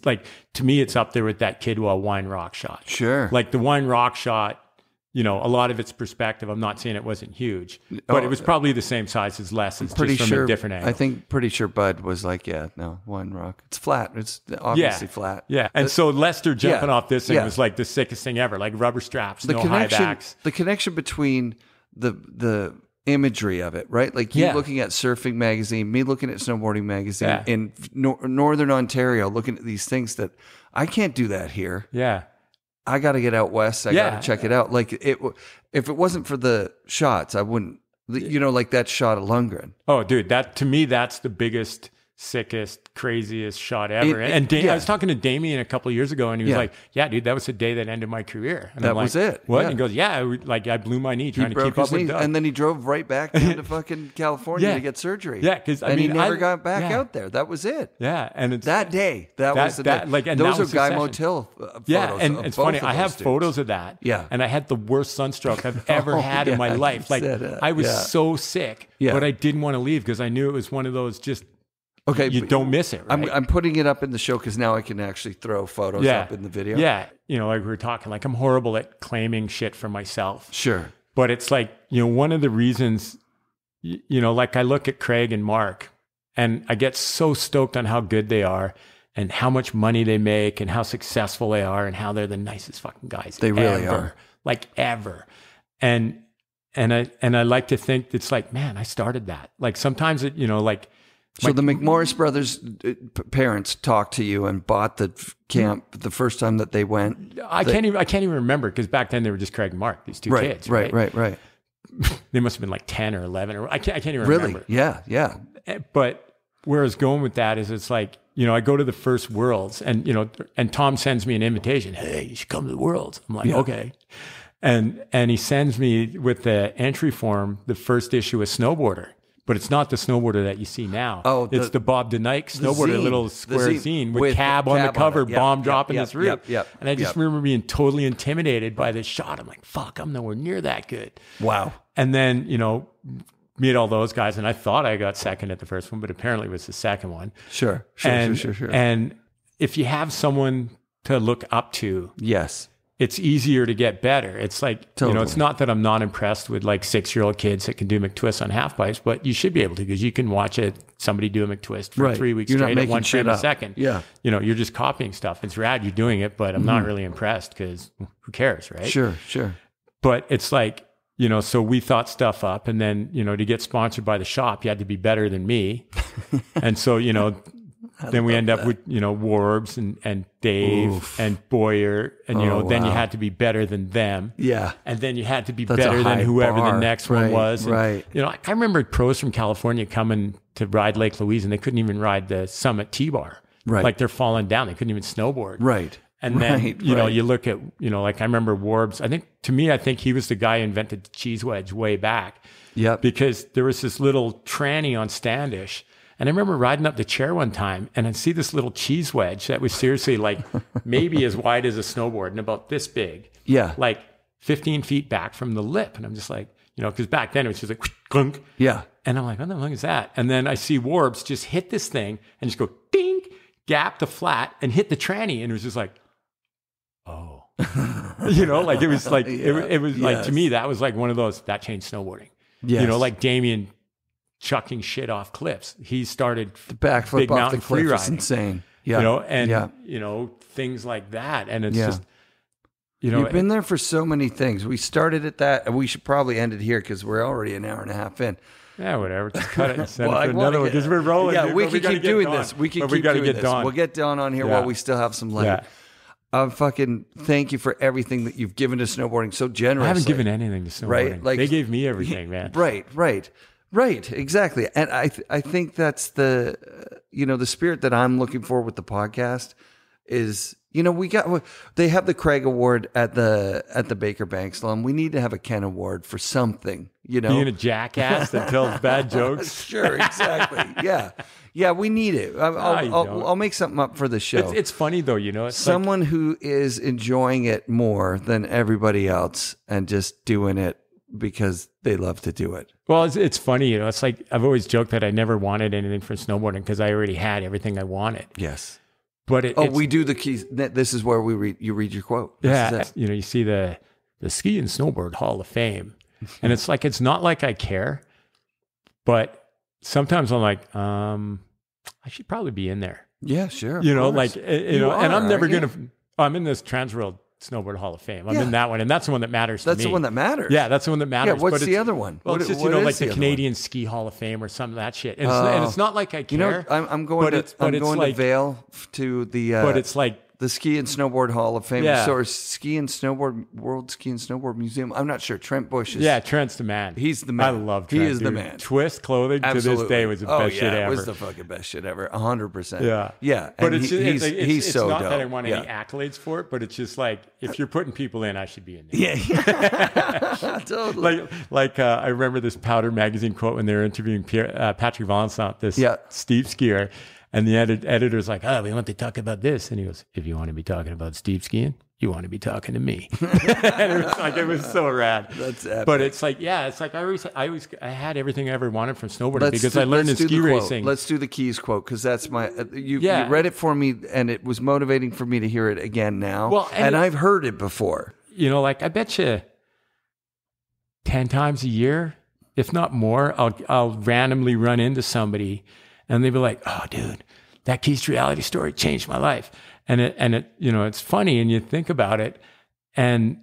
like, to me, it's up there with that Kidwell wine rock shot. Sure. Like the wine rock shot, you know, a lot of it's perspective. I'm not saying it wasn't huge, but it was probably the same size as Les. It's pretty just from sure, a different angle. Pretty sure Bud was like, wine rock. It's flat. It's obviously flat. Yeah. And so Lester jumping off this thing was like the sickest thing ever. Like rubber straps, no high backs. The connection between the imagery of it, right? Like you looking at Surfing Magazine, me looking at Snowboarding Magazine in Northern Ontario, looking at these things that I can't do that here. Yeah. I got to get out west. I got to check it out. Like if it wasn't for the shots, I wouldn't, like that shot of Lundgren. Oh, dude, to me, that's the biggest, sickest, craziest shot ever. I was talking to Damien a couple of years ago, and he was like, "Yeah, dude, that was the day that ended my career." And that was it. What? Yeah. And he goes, "Yeah, like I blew my knee trying to keep up with Doug." And then he drove right back down to fucking California to get surgery. Yeah, because he never got back out there. That was it. Yeah, and it's that day. That was the day. Like, and those are Guy Motil photos. Yeah, and it's funny. I have photos of that. Yeah, and I had the worst sunstroke I've ever had in my life. Like I was so sick, but I didn't want to leave because I knew it was one of those just. Okay, you don't miss it, right? I'm putting it up in the show because now I can actually throw photos up in the video. Yeah, like we were talking, like I'm horrible at claiming shit for myself. Sure. But it's like, one of the reasons, like I look at Craig and Mark and I get so stoked on how good they are and how much money they make and how successful they are and how they're the nicest fucking guys they really are. Like ever. And I like to think it's like, man, I started that. Like sometimes it, like, so the McMorris brothers' parents talked to you and bought the camp the first time that they went. I can't even remember because back then they were just Craig and Mark, these two kids. Right. They must have been like 10 or 11 or I can't even remember. Really? Yeah. But where I was going with that is it's like, I go to the first Worlds and, and Tom sends me an invitation. Hey, you should come to the Worlds. I'm like, okay. And he sends me with the entry form, the first issue of Snowboarder. But it's not the Snowboarder that you see now. Oh, it's the Bob DeNike Snowboarder, little square zine with Cab on the cover, bomb dropping this roof. And I just remember being totally intimidated by this shot. I'm like, fuck, I'm nowhere near that good. Wow. And then, meet all those guys. And I thought I got second at the first one, but apparently it was the second one. Sure. And if you have someone to look up to. Yes. It's easier to get better. It's like, it's not that I'm not impressed with like 6-year-old kids that can do McTwists on half pipes, but you should be able to because you can watch somebody do a McTwist for 3 weeks straight at 1 frame a second. Yeah. You're just copying stuff. It's rad you're doing it, but I'm not really impressed because who cares, right? Sure. But it's like, so we thought stuff up and then, to get sponsored by the shop, you had to be better than me. And so, then we end up with, Warbs and Dave and Boyer. And, then you had to be better than them. Yeah. And then you had to be better than whoever the next one was. And, right. I remember pros from California coming to ride Lake Louise and they couldn't even ride the Summit T-Bar. Right. Like they're falling down. They couldn't even snowboard. Right. And then, you look at, like I remember Warbs. I think he was the guy who invented the cheese wedge way back. Yeah. Because there was this little tranny on Standish. And I remember riding up the chair one time and I'd see this little cheese wedge that was seriously like maybe as wide as a snowboard and about this big. Yeah. Like 15 feet back from the lip. And I'm just like, because back then it was just like, clunk. Yeah. And I'm like, what the fuck is that? And then I see Warbs just hit this thing and just go ding, gap the flat and hit the tranny. And it was just like, oh, like it was like, it was like, to me, that was like one of those, that changed snowboarding. Yes. Like Damien chucking shit off cliffs. He started the backflip big off the cliff is insane. Yeah. Things like that. And it's just, you know, you've been there for so many things. We started at that, and we should probably end it here because we're already an hour and a half in. Yeah, whatever. Just cut it and send it for another one because we're rolling. Yeah, dude, we can keep doing this. We can keep doing this. Dawn. We'll get Dawn on here while we still have some light. Yeah. Fucking thank you for everything that you've given to snowboarding so generously. I haven't given anything to snowboarding. Right? Like, they gave me everything, man. Right, exactly. And I think that's the the spirit that I'm looking for with the podcast is, they have the Craig Award at the Baker Banked Slalom. We need to have a Ken Award for something, Being a jackass that tells bad jokes. Sure, exactly. Yeah, we need it. I'll make something up for the show. It's funny though, it's someone who is enjoying it more than everybody else and just doing it because they love to do it. Well, it's funny, it's like I've always joked that I never wanted anything from snowboarding because I already had everything I wanted. Yes. But we do the keys. This is where you read your quote. You see the Ski and Snowboard Hall of Fame. And it's like, it's not like I care, but sometimes I'm like, I should probably be in there. Yeah, sure. And I'm never going to, I'm in this Transworld Snowboard Hall of Fame. I'm in that one, and that's the one that matters to me. That's the one that matters. Yeah, that's the one that matters. Yeah, what's the other one? Well, it's just, like the Canadian Ski Hall of Fame or some of that shit. And it's not like I care. I'm going to Vail to the... but it's like... The Ski and Snowboard Hall of Fame, Yeah. or Ski and Snowboard World Ski and Snowboard Museum. I'm not sure. Trent Bush is. Yeah, Trent's the man. He's the man. I love Trent. He is dude. the man. Twist clothing Absolutely. To this day was the best shit ever. It was the fucking best shit ever. 100%. Yeah. Yeah. But and he's so not dope. that I want any accolades for it, but it's just like, if you're putting people in, I should be in there. Yeah. Totally. I remember this Powder magazine quote when they were interviewing Patrick Valençant, this steep skier. And the editor's like, we want to talk about this. And he goes, if you want to be talking about steep skiing, you want to be talking to me. And it was so rad. That's epic. But it's like, I had everything I ever wanted from snowboarding because I learned in ski racing. Let's do the keys quote because that's my, you read it for me and it was motivating for me to hear it again now. Well, and I've heard it before. I bet you 10 times a year, if not more, I'll randomly run into somebody and they'd be like, oh, dude, that Keys to Reality story changed my life. And it's funny and you think about it and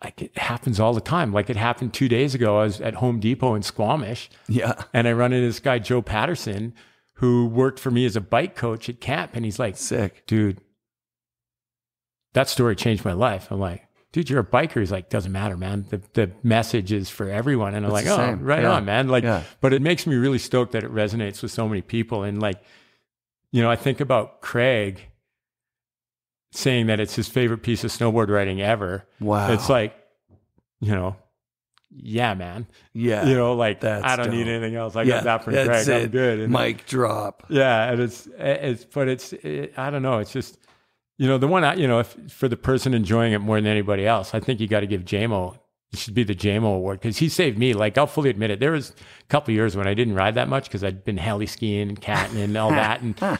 like it happens all the time. Like it happened 2 days ago. I was at Home Depot in Squamish. Yeah. And I run into this guy, Joe Patterson, who worked for me as a bike coach at camp. And he's like, sick, dude, that story changed my life. I'm like, dude, you're a biker. He's like, doesn't matter, man. The message is for everyone. And I'm like, right on, man. But it makes me really stoked that it resonates with so many people. And I think about Craig saying that it's his favorite piece of snowboard riding ever. Wow. It's like, yeah, man. Yeah. That's I don't need anything else. I got that from Craig. I'm good. And mic drop. Yeah. And I don't know. It's just, the one, for the person enjoying it more than anybody else, I think you got to give JMO, it should be the JMO award because he saved me. Like, I'll fully admit it. There was a couple of years when I didn't ride that much because I'd been heli skiing and catting and all that. And, I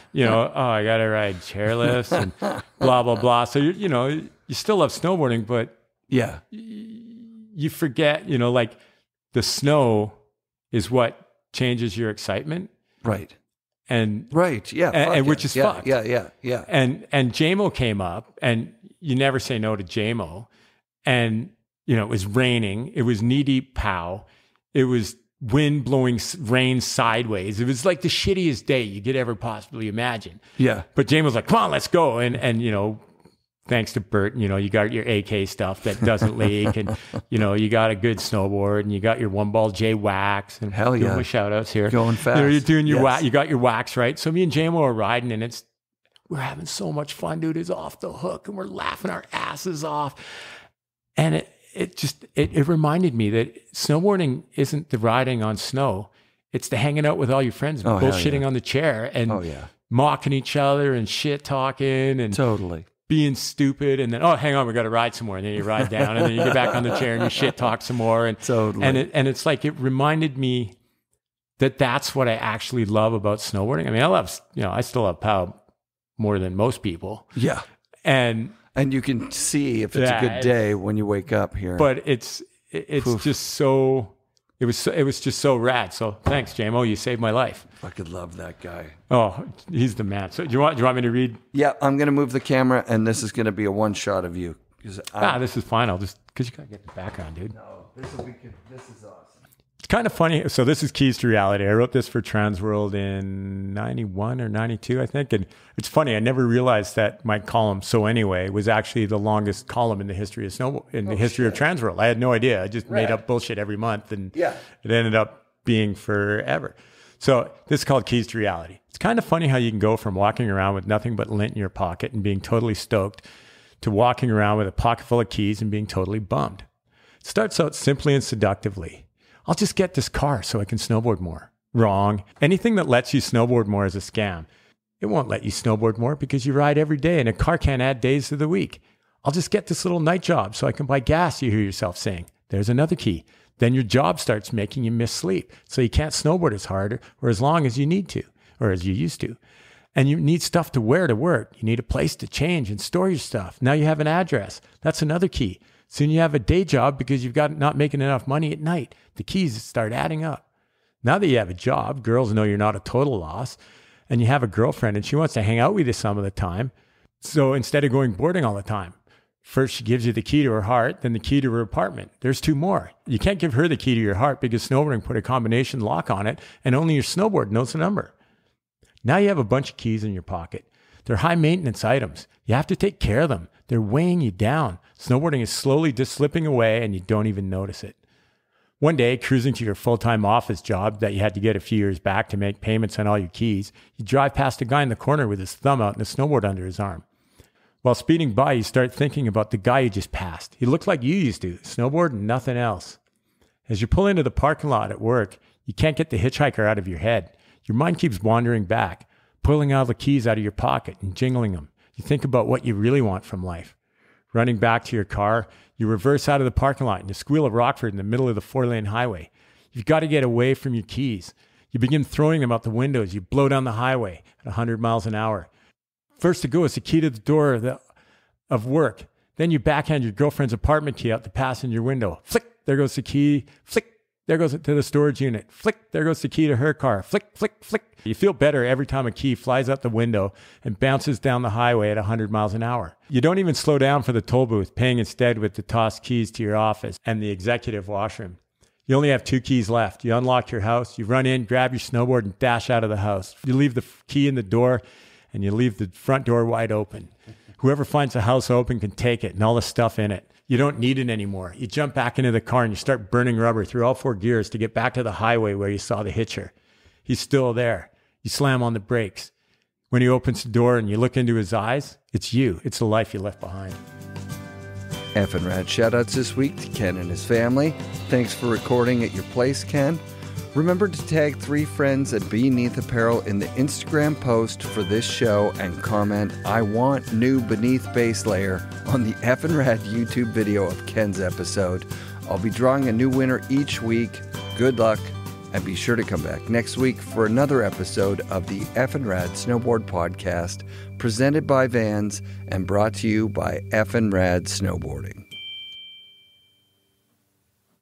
got to ride chairlifts and blah, blah, blah. So, you still love snowboarding, but yeah, you forget, the snow is what changes your excitement. Right. And which is fucked. Yeah. And JMO came up, and you never say no to JMO. And it was raining. It was knee deep pow. It was wind blowing rain sideways. It was like the shittiest day you could ever possibly imagine. Yeah. But JMO's like, come on, let's go. And thanks to Bert, you got your AK stuff that doesn't leak, and you got a good snowboard, and you got your one ball J wax, and hell yeah, my shout outs here, going fast. You're doing your wax, you got your wax right. So me and JMO are riding, and we're having so much fun, dude. It's off the hook, and we're laughing our asses off. And it reminded me that snowboarding isn't the riding on snow; it's the hanging out with all your friends, bullshitting on the chair, and mocking each other and shit talking, and totally. Being stupid, and then hang on, we got to ride some more, and then you ride down, and then you get back on the chair and you shit talk some more, and totally. And it's like it reminded me that that's what I actually love about snowboarding. I mean, I still love POW more than most people. Yeah, and you can see if it's a good day when you wake up here. But it's just so. It was just so rad. So thanks, JMO. You saved my life. Fucking love that guy. Oh, he's the man. So do you want me to read? Yeah, I'm gonna move the camera, and this is gonna be a one shot of you. This is fine. I'll just, because you got to get the background, dude. No, this will be good. This is awesome. It's kind of funny. So this is Keys to Reality. I wrote this for Transworld in 91 or 92, I think. And it's funny. I never realized that my column, So Anyway, was actually the longest column in the history of history of Transworld. I had no idea. I just made up bullshit every month, and it ended up being forever. So this is called Keys to Reality. It's kind of funny how you can go from walking around with nothing but lint in your pocket and being totally stoked to walking around with a pocket full of keys and being totally bummed. It starts out simply and seductively. I'll just get this car so I can snowboard more. Wrong. Anything that lets you snowboard more is a scam. It won't let you snowboard more because you ride every day and a car can't add days to the week. I'll just get this little night job so I can buy gas, you hear yourself saying. There's another key. Then your job starts making you miss sleep, so you can't snowboard as hard or as long as you need to, or as you used to. And you need stuff to wear to work. You need a place to change and store your stuff. Now you have an address. That's another key. Soon you have a day job because you've got not making enough money at night. The keys start adding up. Now that you have a job, girls know you're not a total loss, and you have a girlfriend and she wants to hang out with you some of the time. So instead of going boarding all the time, first she gives you the key to her heart, then the key to her apartment. There's two more. You can't give her the key to your heart because snowboarding put a combination lock on it and only your snowboard knows the number. Now you have a bunch of keys in your pocket. They're high maintenance items. You have to take care of them. They're weighing you down. Snowboarding is slowly just slipping away and you don't even notice it. One day, cruising to your full-time office job that you had to get a few years back to make payments on all your keys, you drive past a guy in the corner with his thumb out and a snowboard under his arm. While speeding by, you start thinking about the guy you just passed. He looked like you used to, snowboard and nothing else. As you pull into the parking lot at work, you can't get the hitchhiker out of your head. Your mind keeps wandering back, pulling all the keys out of your pocket and jingling them. You think about what you really want from life. Running back to your car, you reverse out of the parking lot and you squeal at Rockford in the middle of the 4-lane highway. You've got to get away from your keys. You begin throwing them out the windows. You blow down the highway at 100 miles an hour. First to go is the key to the door of work. Then you backhand your girlfriend's apartment key out the passenger window. Flick, there goes the key. Flick, there goes it to the storage unit. Flick, there goes the key to her car. Flick, flick, flick. You feel better every time a key flies out the window and bounces down the highway at 100 miles an hour. You don't even slow down for the toll booth, paying instead with the tossed keys to your office and the executive washroom. You only have 2 keys left. You unlock your house, you run in, grab your snowboard, and dash out of the house. You leave the key in the door, and you leave the front door wide open. Whoever finds the house open can take it and all the stuff in it. You don't need it anymore. You jump back into the car and you start burning rubber through all 4 gears to get back to the highway where you saw the hitcher. He's still there. You slam on the brakes. When he opens the door and you look into his eyes, it's you. It's the life you left behind. FNRad shoutouts this week to Ken and his family. Thanks for recording at your place, Ken. Remember to tag 3 friends at Beneath Apparel in the Instagram post for this show and comment, "I want new Beneath base layer" on the FNRad YouTube video of Ken's episode. I'll be drawing a new winner each week. Good luck, and be sure to come back next week for another episode of the FNRad Snowboard Podcast, presented by Vans and brought to you by FNRad Snowboarding.